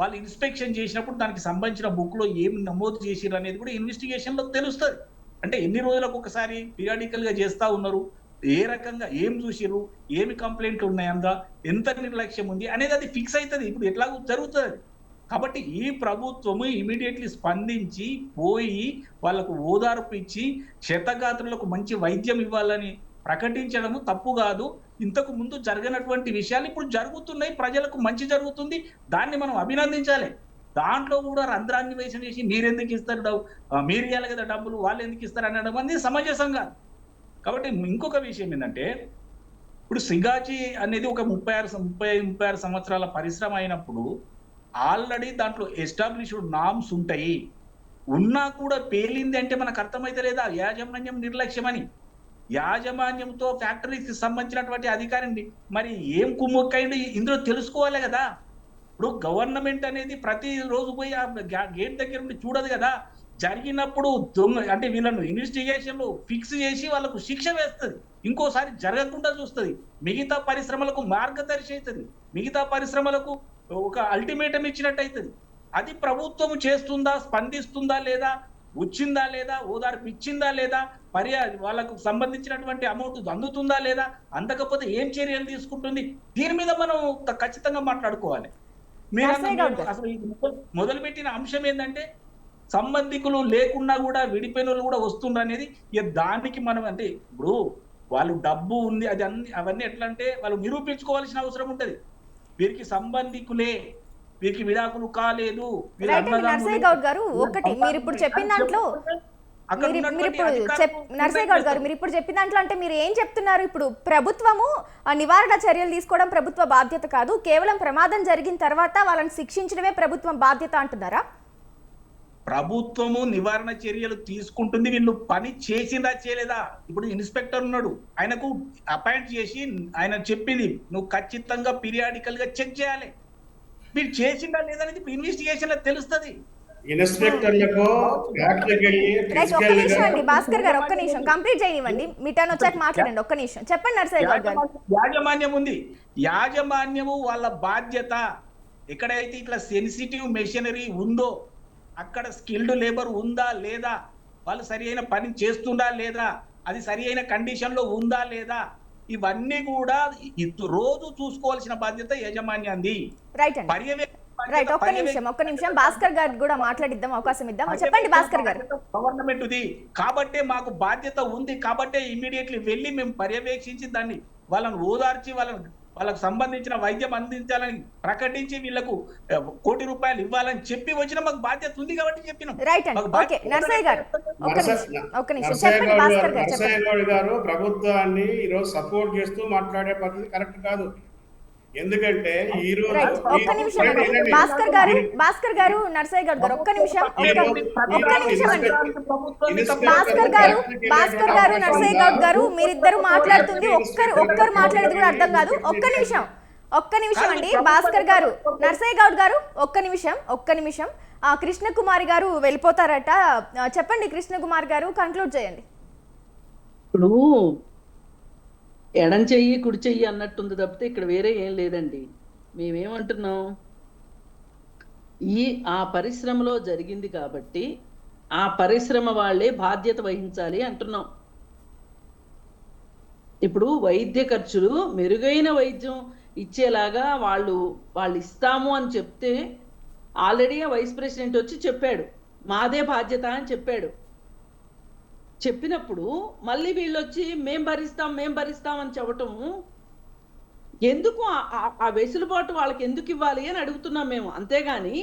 వాళ్ళు ఇన్స్పెక్షన్ చేసినప్పుడు దానికి సంబంధించిన బుక్లో ఏమి నమోదు చేసిరు అనేది కూడా ఇన్వెస్టిగేషన్లో తెలుస్తుంది. అంటే ఎన్ని రోజులకు ఒకసారి పీరియాడికల్గా చేస్తూ ఉన్నారు, ఏ రకంగా ఏం చూసిరు, ఏమి కంప్లైంట్లు ఉన్నాయందా, ఎంత నిర్లక్ష్యం ఉంది అనేది అది ఫిక్స్ అవుతుంది. ఇప్పుడు ఎట్లా జరుగుతుంది. కాబట్టి ఈ ప్రభుత్వము ఇమీడియట్లీ స్పందించి పోయి వాళ్ళకు ఓదార్పు ఇచ్చి క్షతగాత్రులకు మంచి వైద్యం ఇవ్వాలని ప్రకటించడము తప్పు కాదు. ఇంతకు ముందు జరగనటువంటి విషయాలు ఇప్పుడు జరుగుతున్నాయి, ప్రజలకు మంచి జరుగుతుంది, దాన్ని మనం అభినందించాలి. దాంట్లో కూడా రంధ్రాన్వేషణ చేసి మీరెందుకు ఇస్తారు, మీరు ఇవ్వాలి కదా డబ్బులు, వాళ్ళు ఎందుకు ఇస్తారు అనడం అనేది సమంజసం కాదు. కాబట్టి ఇంకొక విషయం ఏంటంటే ఇప్పుడు సిగాచి అనేది ఒక 36 సంవత్సరాల పరిశ్రమ అయినప్పుడు ఆల్రెడీ దాంట్లో ఎస్టాబ్లిష్డ్ నామ్స్ ఉంటాయి. ఉన్నా కూడా పేలింది అంటే మనకు అర్థమైతే లేదా యాజమాన్యం నిర్లక్ష్యం అని. యాజమాన్యంతో ఫ్యాక్టరీకి సంబంధించినటువంటి అధికారిని మరి ఏం కుమ్ముక్కైంది ఇందులో తెలుసుకోవాలి కదా. ఇప్పుడు గవర్నమెంట్ అనేది ప్రతి రోజు పోయి ఆ గేట్ దగ్గర ఉండి చూడదు కదా. జరిగినప్పుడు అంటే వీళ్ళను ఇన్వెస్టిగేషన్లు ఫిక్స్ చేసి వాళ్ళకు శిక్ష వేస్తుంది, ఇంకోసారి జరగకుండా చూస్తుంది, మిగతా పరిశ్రమలకు మార్గదర్శి అవుతుంది, మిగతా పరిశ్రమలకు ఒక అల్టిమేటం ఇచ్చినట్టు అవుతుంది. అది ప్రభుత్వం చేస్తుందా, స్పందిస్తుందా లేదా, వచ్చిందా లేదా, ఓదార్పు ఇచ్చిందా లేదా, వాళ్ళకు సంబంధించినటువంటి అమౌంట్ అందుతుందా లేదా, అందకపోతే ఏం చర్యలు తీసుకుంటుంది, దీని మీద మనం ఖచ్చితంగా మాట్లాడుకోవాలి. అసలు మొదలుపెట్టిన అంశం ఏంటంటే సంబంధికులు లేకున్నా కూడా విడిపోయిన కూడా వస్తుండ్రు అనేది. దానికి మనం అంటే ఇప్పుడు వాళ్ళు డబ్బు ఉంది అది అవన్నీ ఎట్లా అంటే వాళ్ళు నిరూపించుకోవాల్సిన అవసరం ఉంటది. వీరికి సంబంధికులే, వీరికి విడాకులు కాలేదు. నర్సయ్య గౌడ్ గారు ఒకటి మీరు ఇప్పుడు చెప్పిన దాంట్లో నర్సయ్య గౌడ్ గారు మీరు ఇప్పుడు చెప్పిన దాంట్లో అంటే మీరు ఏం చెప్తున్నారు? ఇప్పుడు ప్రభుత్వము నివారణ చర్యలు తీసుకోవడం ప్రభుత్వ బాధ్యత కాదు, కేవలం ప్రమాదం జరిగిన తర్వాత వాళ్ళని శిక్షించడమే ప్రభుత్వం బాధ్యత అంటున్నారా? ప్రభుత్వము నివారణ చర్యలు తీసుకుంటుంది, వీళ్ళు పని చేసిందా చేయలేదా. ఇప్పుడు ఇన్స్పెక్టర్ ఉన్నాడు, ఆయనకు అపాయింట్ చేసి ఆయన చెప్పింది నువ్వు ఖచ్చితంగా పీరియాడికల్ గా చెక్ చేయాలి, మీరు చేసిందా లేదా అనేది ఇప్పుడు ఇన్వెస్టిగేషన్ లో తెలుస్తుంది. భాస్కర్ గారు ఒక్క నిమిషం కంప్లీట్ చేయనివ్వండి, మీ టర్న్ వచ్చాక మాట్లాడండి. ఒక్క నిమిషం చెప్పండి నర్సయ్య గారు. యాజమాన్యం ఉంది, యాజమాన్యము వాళ్ళ బాధ్యత. ఎక్కడైతే ఇట్లా సెన్సిటివ్ మెషినరీ ఉందో అక్కడ స్కిల్డ్ లేబర్ ఉందా లేదా, వాళ్ళు సరి అయిన పని చేస్తుందా లేదా, అది సరి అయిన కండిషన్ లో ఉందా లేదా, ఇవన్నీ కూడా రోజు చూసుకోవాల్సిన బాధ్యత యాజమాన్యాన్ని. రైట్ ఒక్క నిమిషం భాస్కర్ గారు కూడా మాట్లాడిద్దాం, అవకాశం ఇద్దాం. చెప్పండి భాస్కర్ గారు. గవర్నమెంట్ ది కాబట్టే మాకు బాధ్యత ఉంది, కాబట్టే ఇమ్మీడియట్లీ వెళ్ళి మేము పర్యవేక్షించి దాన్ని వాళ్ళని ఓదార్చి వాళ్ళకు సంబంధించిన వైద్యం అందించాలని ప్రకటించి వీళ్ళకు ₹1 కోటి ఇవ్వాలని చెప్పి వచ్చిన మాకు బాధ్యత ఉంది కాబట్టి చెప్పినాం. నర్సయ్య గారు ప్రభుత్వాన్ని ఈరోజు సపోర్ట్ చేస్తూ మాట్లాడే పద్ధతి కరెక్ట్ కాదు. ఎందుకంటే ఈ రోజు రైట్, ఒక్క నిమిషం అండి. భాస్కర్ గారు నర్సయ్య గౌడ్ గారు ఒక్క నిమిషం, ఒక్క నిమిషం అండి. భాస్కర్ గారు నర్సయ్య గౌడ్ గారు మీరిద్దరు మాట్లాడుతుంది ఒక్కరు మాట్లాడేది కూడా అర్థం కాదు. ఒక్క నిమిషం అండి. భాస్కర్ గారు నర్సయ్య గౌడ్ గారు ఒక్క నిమిషం. కృష్ణకుమారి గారు వెళ్ళిపోతారట. చెప్పండి కృష్ణకుమార్ గారు, కంక్లూడ్ చేయండి. ఇప్పుడు ఎడం చెయ్యి కుడి చెయ్యి అన్నట్టుంది తప్పితే ఇక్కడ వేరే ఏం లేదండి. మేమేమంటున్నాం, ఆ పరిశ్రమలో జరిగింది కాబట్టి ఆ పరిశ్రమ వాళ్ళే బాధ్యత వహించాలి అంటున్నాం. ఇప్పుడు వైద్య ఖర్చులు మెరుగైన వైద్యం ఇచ్చేలాగా వాళ్ళు ఇస్తాము అని చెప్తే ఆల్రెడీ వైస్ ప్రెసిడెంట్ వచ్చి చెప్పాడు, మాదే బాధ్యత అని చెప్పినప్పుడు మళ్ళీ వీళ్ళు వచ్చి మేం భరిస్తాం అని చెప్పటము ఎందుకు? ఆ వెసులుబాటు వాళ్ళకి ఎందుకు ఇవ్వాలి అని అడుగుతున్నాం మేము, అంతేగాని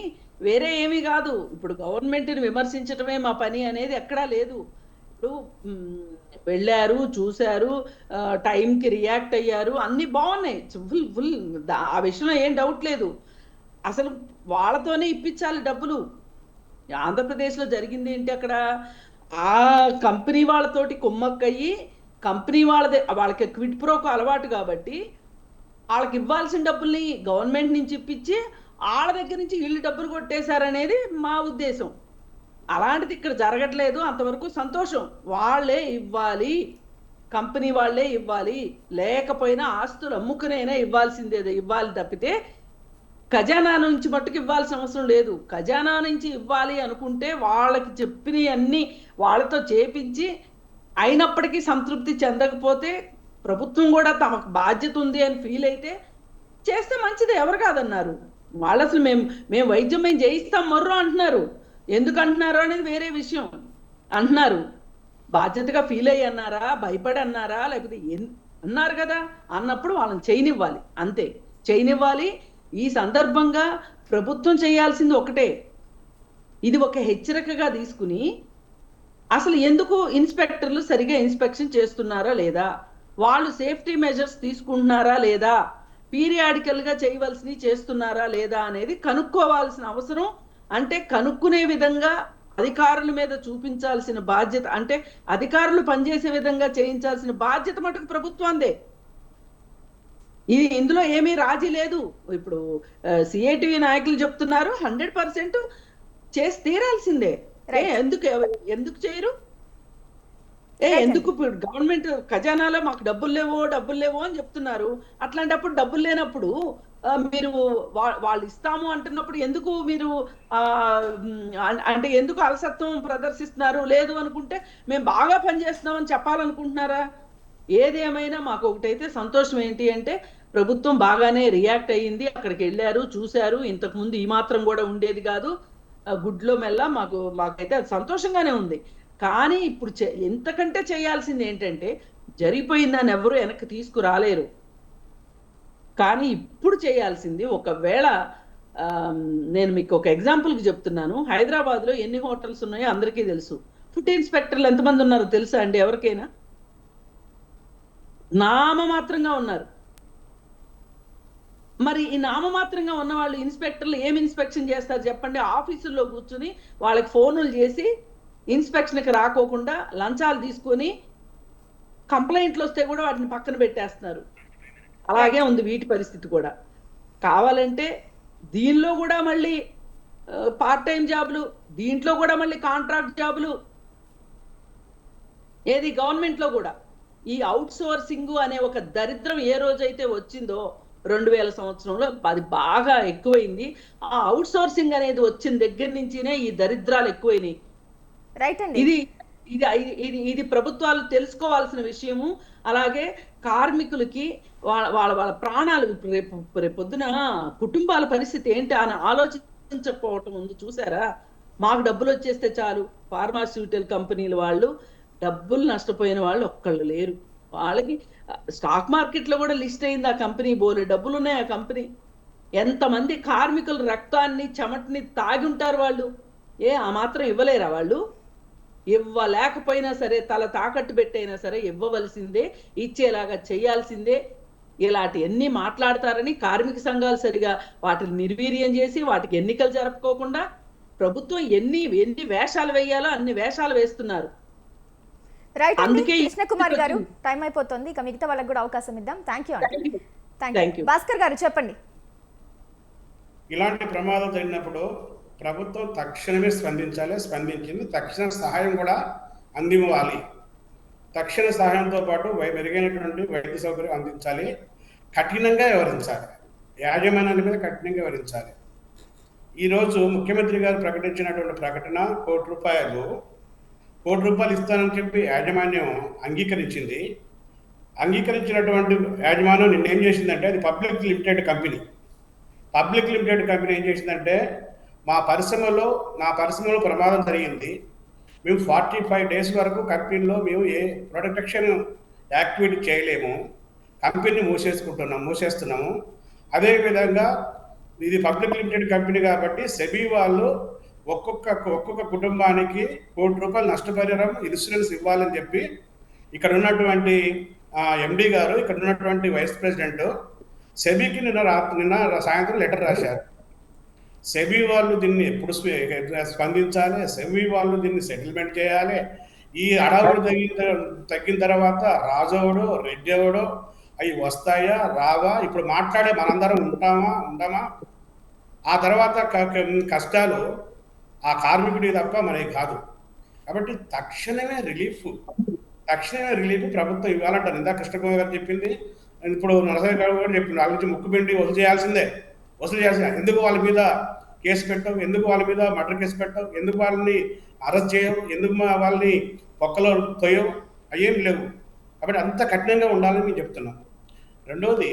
వేరే ఏమీ కాదు. ఇప్పుడు గవర్నమెంట్ని విమర్శించటమే మా పని అనేది ఎక్కడా లేదు. ఇప్పుడు వెళ్ళారు, చూశారు, టైంకి రియాక్ట్ అయ్యారు, అన్ని బాగున్నాయి, ఫుల్ ఆ విషయంలో ఏం డౌట్ లేదు. అసలు వాళ్ళతోనే ఇప్పించాలి డబ్బులు. ఆంధ్రప్రదేశ్లో జరిగింది ఏంటి, అక్కడ ఆ కంపెనీ వాళ్ళతోటి కుమ్మక్కయ్యి కంపెనీ వాళ్ళకి క్విడ్ ప్రోకు అలవాటు కాబట్టి వాళ్ళకి ఇవ్వాల్సిన డబ్బుల్ని గవర్నమెంట్ నుంచి ఇప్పించి వాళ్ళ దగ్గర నుంచి వీళ్ళు డబ్బులు కొట్టేశారనేది మా ఉద్దేశం. అలాంటిది ఇక్కడ జరగట్లేదు, అంతవరకు సంతోషం. వాళ్ళే ఇవ్వాలి, కంపెనీ వాళ్ళే ఇవ్వాలి, లేకపోయినా ఆస్తులు అమ్ముకునైనా ఇవ్వాలి తప్పితే ఖజానా నుంచి మట్టుకు ఇవ్వాల్సిన అవసరం లేదు. ఖజానా నుంచి ఇవ్వాలి అనుకుంటే వాళ్ళకి చెప్పినవి అన్ని వాళ్ళతో చేపించి అయినప్పటికీ సంతృప్తి చెందకపోతే ప్రభుత్వం కూడా తమకు బాధ్యత ఉంది అని ఫీల్ అయితే చేస్తే మంచిది, ఎవరు కాదన్నారు. వాళ్ళు అసలు మేము వైద్యం మేము చేయిస్తాం మర్రో అంటున్నారు. ఎందుకు అంటున్నారు అనేది వేరే విషయం. అంటున్నారు బాధ్యతగా ఫీల్ అయ్యి అన్నారా, భయపడి అన్నారా, లేకపోతే అన్నారు కదా, అన్నప్పుడు వాళ్ళని చేయనివ్వాలి, అంతే చేయనివ్వాలి. ఈ సందర్భంగా ప్రభుత్వం చేయాల్సింది ఒకటే, ఇది ఒక హెచ్చరికగా తీసుకుని అసలు ఎందుకు ఇన్స్పెక్టర్లు సరిగా ఇన్స్పెక్షన్ చేస్తున్నారా లేదా, వాళ్ళు సేఫ్టీ మెజర్స్ తీసుకుంటున్నారా లేదా, పీరియాడికల్గా చేయవలసినవి చేస్తున్నారా లేదా అనేది కనుక్కోవాల్సిన అవసరం, అంటే కనుక్కునే విధంగా అధికారుల మీద చూపించాల్సిన బాధ్యత, అంటే అధికారులు పనిచేసే విధంగా చేయించాల్సిన బాధ్యత మటుకు ప్రభుత్వందే. ఇందులో ఏమీ రాజీ లేదు. ఇప్పుడు సిఐటివి నాయకులు చెప్తున్నారు 100% చేసి తీరాల్సిందే. ఎందుకు చేయరు? ఎందుకు గవర్నమెంట్ ఖజానాలో మాకు డబ్బులు లేవో అని చెప్తున్నారు. అట్లాంటప్పుడు డబ్బులు లేనప్పుడు మీరు వాళ్ళు ఇస్తాము అంటున్నప్పుడు ఎందుకు మీరు అంటే ఎందుకు అలసత్వం ప్రదర్శిస్తున్నారు? లేదు అనుకుంటే మేము బాగా పనిచేస్తున్నామని చెప్పాలనుకుంటున్నారా? ఏదేమైనా మాకు ఒకటైతే సంతోషం ఏంటి అంటే ప్రభుత్వం బాగానే రియాక్ట్ అయ్యింది, అక్కడికి వెళ్ళారు, చూశారు. ఇంతకుముందు ఈ మాత్రం కూడా ఉండేది కాదు, గుడ్లో మెల్ల మాకైతే అది సంతోషంగానే ఉంది. కానీ ఇప్పుడు ఎంతకంటే చేయాల్సింది ఏంటంటే, జరిగిపోయిందని ఎవరు వెనక్కి తీసుకురాలేరు. కానీ ఇప్పుడు చేయాల్సింది, ఒకవేళ నేను మీకు ఒక ఎగ్జాంపుల్కి చెప్తున్నాను, హైదరాబాద్లో ఎన్ని హోటల్స్ ఉన్నాయో అందరికీ తెలుసు. ఫుడ్ ఇన్స్పెక్టర్లు ఎంతమంది ఉన్నారో తెలుసా అండి ఎవరికైనా? నామమాత్రంగా ఉన్నారు. మరి ఈ నామమాత్రంగా ఉన్న వాళ్ళు ఇన్స్పెక్టర్లు ఏం ఇన్స్పెక్షన్ చేస్తారు చెప్పండి? ఆఫీసుల్లో కూర్చుని వాళ్ళకి ఫోన్లు చేసి ఇన్స్పెక్షన్కి రాకోకుండా లంచాలు తీసుకొని కంప్లైంట్లు వస్తే కూడా వాటిని పక్కన పెట్టేస్తున్నారు. అలాగే ఉంది వీటి పరిస్థితి కూడా. కావాలంటే దీనిలో కూడా మళ్ళీ పార్ట్ టైం జాబులు, దీంట్లో కూడా మళ్ళీ కాంట్రాక్ట్ జాబులు, ఏది గవర్నమెంట్లో కూడా ఈ అవుట్ సోర్సింగ్ అనే ఒక దరిద్రం ఏ రోజైతే వచ్చిందో 2000 సంవత్సరంలో అది బాగా ఎక్కువైంది. ఆ అవుట్ సోర్సింగ్ అనేది వచ్చిన దగ్గర నుంచినే ఈ దరిద్రాలు ఎక్కువైనాయి. ఇది ప్రభుత్వాలు తెలుసుకోవాల్సిన విషయము. అలాగే కార్మికులకి వాళ్ళ ప్రాణాలు రేపు పొద్దున కుటుంబాల పరిస్థితి ఏంటి అని ఆలోచించకపోవటం ఉంది. చూసారా, మాకు డబ్బులు వచ్చేస్తే చాలు. ఫార్మాస్యూటికల్ కంపెనీల వాళ్ళు డబ్బులు నష్టపోయిన వాళ్ళు ఒక్కళ్ళు లేరు. వాళ్ళకి స్టాక్ మార్కెట్లో కూడా లిస్ట్ అయింది ఆ కంపెనీ, బోలే డబ్బులు ఉన్నాయి ఆ కంపెనీ. ఎంతమంది కార్మికుల రక్తాన్ని చెమటని తాగి ఉంటారు వాళ్ళు. ఆ మాత్రం ఇవ్వలేరా వాళ్ళు? ఇవ్వలేకపోయినా సరే, తల తాకట్టు పెట్టైనా సరే ఇవ్వవలసిందే, ఇచ్చేలాగా చేయాల్సిందే. ఇలాంటి ఎన్ని మాట్లాడతారని కార్మిక సంఘాలు సరిగా వాటిని నిర్వీర్యం చేసి వాటికి ఎన్నికలు జరుపుకోకుండా ప్రభుత్వం ఎన్ని వేషాలు వేయాలో అన్ని వేషాలు వేస్తున్నారు. రైట్ అండి. అందుకే కృష్ణకుమారి గారు టైం అయిపోతుంది, ఇక మిగతా వాళ్ళకి కూడా అవకాశం ఇద్దాం. థ్యాంక్ యూ అండి. Thank you. భాస్కర్ గారు చెప్పండి. ఇలాంటి ప్రమాదం జరిగినప్పుడు ప్రభుత్వం తక్షణమే స్పందించింది. తక్షణ సహాయం కూడా అందివ్వాలి. తక్షణ సహాయంతో పాటు మెరుగైనటువంటి వైద్య సౌకర్యం అందించాలి. కఠినంగా వ్యవహరించాలి. యాజమాన్యాల మీద కఠినంగా వ్యవహరించాలి. ఈరోజు ముఖ్యమంత్రి గారు ప్రకటించినటువంటి ప్రకటన కోటి రూపాయలు ఇస్తానని చెప్పి యాజమాన్యం అంగీకరించింది. అంగీకరించినటువంటి యాజమాన్యం నిన్న ఏం చేసిందంటే, అది పబ్లిక్ లిమిటెడ్ కంపెనీ ఏం చేసిందంటే, నా పరిశ్రమలో ప్రమాదం జరిగింది, మేము 45 డేస్ వరకు కంపెనీలో మేము ఏ ప్రొటెక్షన్ యాక్టివిటీ చేయలేము, కంపెనీని మూసేస్తున్నాము. అదేవిధంగా ఇది పబ్లిక్ లిమిటెడ్ కంపెనీ కాబట్టి సెబీ వాళ్ళు ఒక్కొక్క కుటుంబానికి ₹1 కోటి నష్టపరిహారం ఇన్సూరెన్స్ ఇవ్వాలని చెప్పి ఇక్కడ ఉన్నటువంటి ఎండి గారు, ఇక్కడ ఉన్నటువంటి వైస్ ప్రెసిడెంట్ సెబీకి నిన్న సాయంత్రం లెటర్ రాశారు. సెబీ వాళ్ళు దీన్ని ఎప్పుడు స్పందించాలి, సెబీ వాళ్ళు దీన్ని సెటిల్మెంట్ చేయాలి. ఈ అడవుడు తగ్గిన తర్వాత రాజవుడు రెడ్డెవడో అవి వస్తాయా రావా, ఇప్పుడు మాట్లాడే మనందరం ఉండమా, ఆ తర్వాత కష్టాలు ఆ కార్మికుడికి తప్ప మనకి కాదు. కాబట్టి తక్షణమే రిలీఫ్ ప్రభుత్వం ఇవ్వాలంటారు. ఇందాక కృష్ణకుమార్ గారు చెప్పింది, ఇప్పుడు నరసయ్య గారు కూడా చెప్పింది, వాళ్ళ నుంచి ముక్కుబిండి వసూలు చేయాల్సిందే. ఎందుకు వాళ్ళ మీద కేసు పెట్టవు, ఎందుకు వాళ్ళ మీద మర్డర్ కేసు పెట్టవు, ఎందుకు వాళ్ళని అరెస్ట్ చేయవు, ఎందుకు వాళ్ళని పొక్కలో తోయవు, అయ్యేం లేవు. కాబట్టి అంత కఠినంగా ఉండాలని మేము చెప్తున్నాం. రెండోది,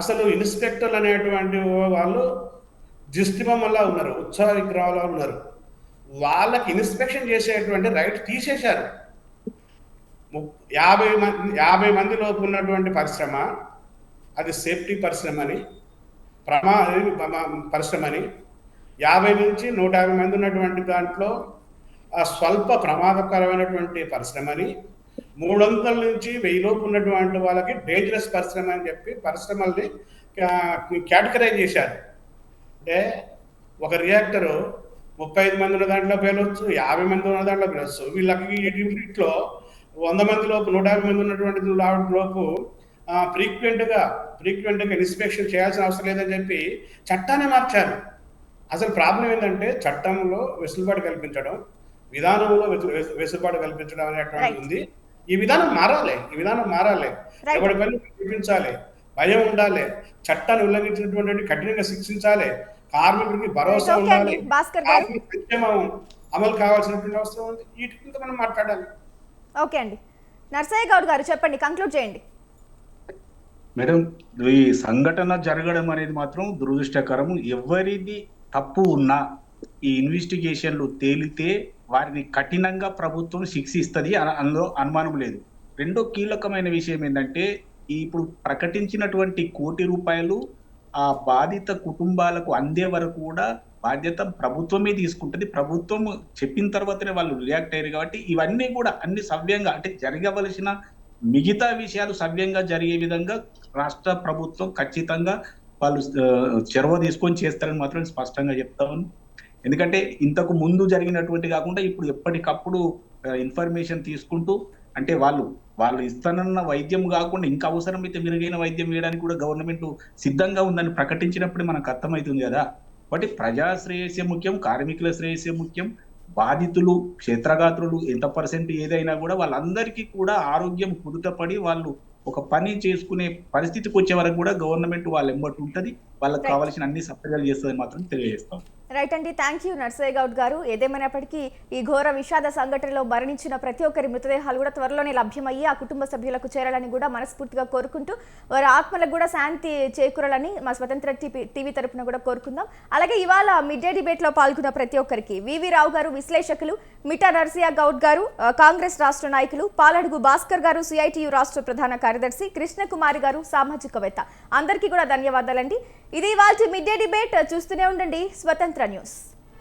అసలు ఇన్స్పెక్టర్లు అనేటువంటి వాళ్ళు దిష్టిబొమ్మలా ఉన్నారు, ఉత్సవ విగ్రహాలు ఉన్నారు. వాళ్ళకి ఇన్స్పెక్షన్ చేసేటువంటి రైట్ తీసేశారు. 50 మంది లోపు ఉన్నటువంటి పరిశ్రమ, అది సేఫ్టీ పరిశ్రమ అని, పరిశ్రమ అని, 50 నుంచి 150 మంది ఉన్నటువంటి దాంట్లో స్వల్ప ప్రమాదకరమైనటువంటి పరిశ్రమ అని, 300 నుంచి 1000 లోపు ఉన్నటువంటి వాళ్ళకి డేంజరస్ పరిశ్రమ అని చెప్పి పరిశ్రమల్ని కేటగరైజ్ చేశారు. అంటే ఒక రియాక్టరు 35 మంది ఉన్న దాంట్లో పేలవచ్చు, 50 మంది ఉన్న దాంట్లో పేలవచ్చు. వీళ్ళకి ఇట్లో 100 మంది లోపు 150 మంది ఉన్నటువంటి లోపు ఫ్రీక్వెంట్గా ఇన్స్పెక్షన్ చేయాల్సిన అవసరం లేదని చెప్పి చట్టాన్ని మార్చారు. అసలు ప్రాబ్లం ఏంటంటే, చట్టంలో వెసులుబాటు కల్పించడం, విధానంలో వెసులుబాటు కల్పించడం అనేటువంటి ఉంది. ఈ విధానం మారాలి. ఎవరి పని చూపించాలి, భయం ఉండాలి, చట్టాన్ని ఉల్లంఘించినటువంటి కఠినంగా శిక్షించాలి, కార్మికుడికి భరోసా ఉండాలి, సంక్షేమం అమలు కావాల్సినటువంటి అవసరం ఉంది. వీటి మనం మాట్లాడాలి. ఓకే అండి. నరసయ్య గౌడ్ గారు చెప్పండి, కంక్లూడ్ చేయండి. మేడం, ఈ సంఘటన జరగడం అనేది మాత్రం దురదృష్టకరం. ఎవరిది తప్పు ఉన్నా ఈ ఇన్వెస్టిగేషన్లు తేలితే వారిని కఠినంగా ప్రభుత్వం శిక్షిస్తుంది, అందులో అనుమానం లేదు. రెండో కీలకమైన విషయం ఏంటంటే, ఇప్పుడు ప్రకటించినటువంటి ₹1 కోటి ఆ బాధిత కుటుంబాలకు అందే వరకు కూడా బాధ్యత ప్రభుత్వమే తీసుకుంటుంది. ప్రభుత్వం చెప్పిన తర్వాతనే వాళ్ళు రియాక్ట్ అయ్యారు. కాబట్టి ఇవన్నీ కూడా అన్ని సవ్యంగా, అంటే జరగవలసిన మిగతా విషయాలు సవ్యంగా జరిగే విధంగా రాష్ట్ర ప్రభుత్వం ఖచ్చితంగా వాళ్ళు చొరవ తీసుకొని చేస్తారని మాత్రం స్పష్టంగా చెప్తాను. ఎందుకంటే ఇంతకు ముందు జరిగినటువంటి కాకుండా ఇప్పుడు ఎప్పటికప్పుడు ఇన్ఫర్మేషన్ తీసుకుంటూ, అంటే వాళ్ళు ఇస్తానన్న వైద్యం కాకుండా ఇంకా అవసరమైతే మెరుగైన వైద్యం వేయడానికి కూడా గవర్నమెంట్ సిద్ధంగా ఉందని ప్రకటించినప్పుడు మనకు అర్థమవుతుంది కదా. కాబట్టి ప్రజా శ్రేయస్సే ముఖ్యం, కార్మికుల శ్రేయస్సే ముఖ్యం. బాధితులు, క్షేత్రగాత్రులు ఎంత % ఏదైనా కూడా వాళ్ళందరికీ కూడా ఆరోగ్యం కుదుటపడి వాళ్ళు ఒక పని చేసుకునే పరిస్థితికి వచ్చే వరకు కూడా గవర్నమెంట్ వాళ్ళ ఎంబటి ఉంటుంది, వాళ్ళకి కావాల్సిన అన్ని సౌకర్యాలు చేస్తుందని మాత్రం తెలియజేస్తాం. రైట్ అండి, థ్యాంక్ యూ నరసయ్య గౌడ్ గారు. ఏదేమైనప్పటికీ ఈ ఘోర విషాద సంఘటనలో మరణించిన ప్రతి ఒక్కరి మృతదేహాలు కూడా త్వరలోనే లభ్యమయ్యి ఆ కుటుంబ సభ్యులకు చేరాలని కూడా మనస్ఫూర్తిగా కోరుకుంటూ, వారి ఆత్మలకు కూడా శాంతి చేకూరాలని మా స్వతంత్ర టీవీ తరపున కూడా కోరుకుందాం. అలాగే ఇవాళ మిడ్ డే డిబేట్ లో పాల్గొన్న ప్రతి ఒక్కరికి వివి రావు గారు విశ్లేషకులు, మిఠా నరసయ్య గౌడ్ గారు కాంగ్రెస్ రాష్ట్ర నాయకులు, పాలడుగు భాస్కర్ గారు సిఐటియు రాష్ట్ర ప్రధాన కార్యదర్శి, కృష్ణకుమారి గారు సామాజికవేత్త, అందరికీ కూడా ధన్యవాదాలండి. ఇది ఇవాల్టి మిడ్ డే డిబేట్. చూస్తూనే ఉండండి స్వతంత్ర న్యూస్.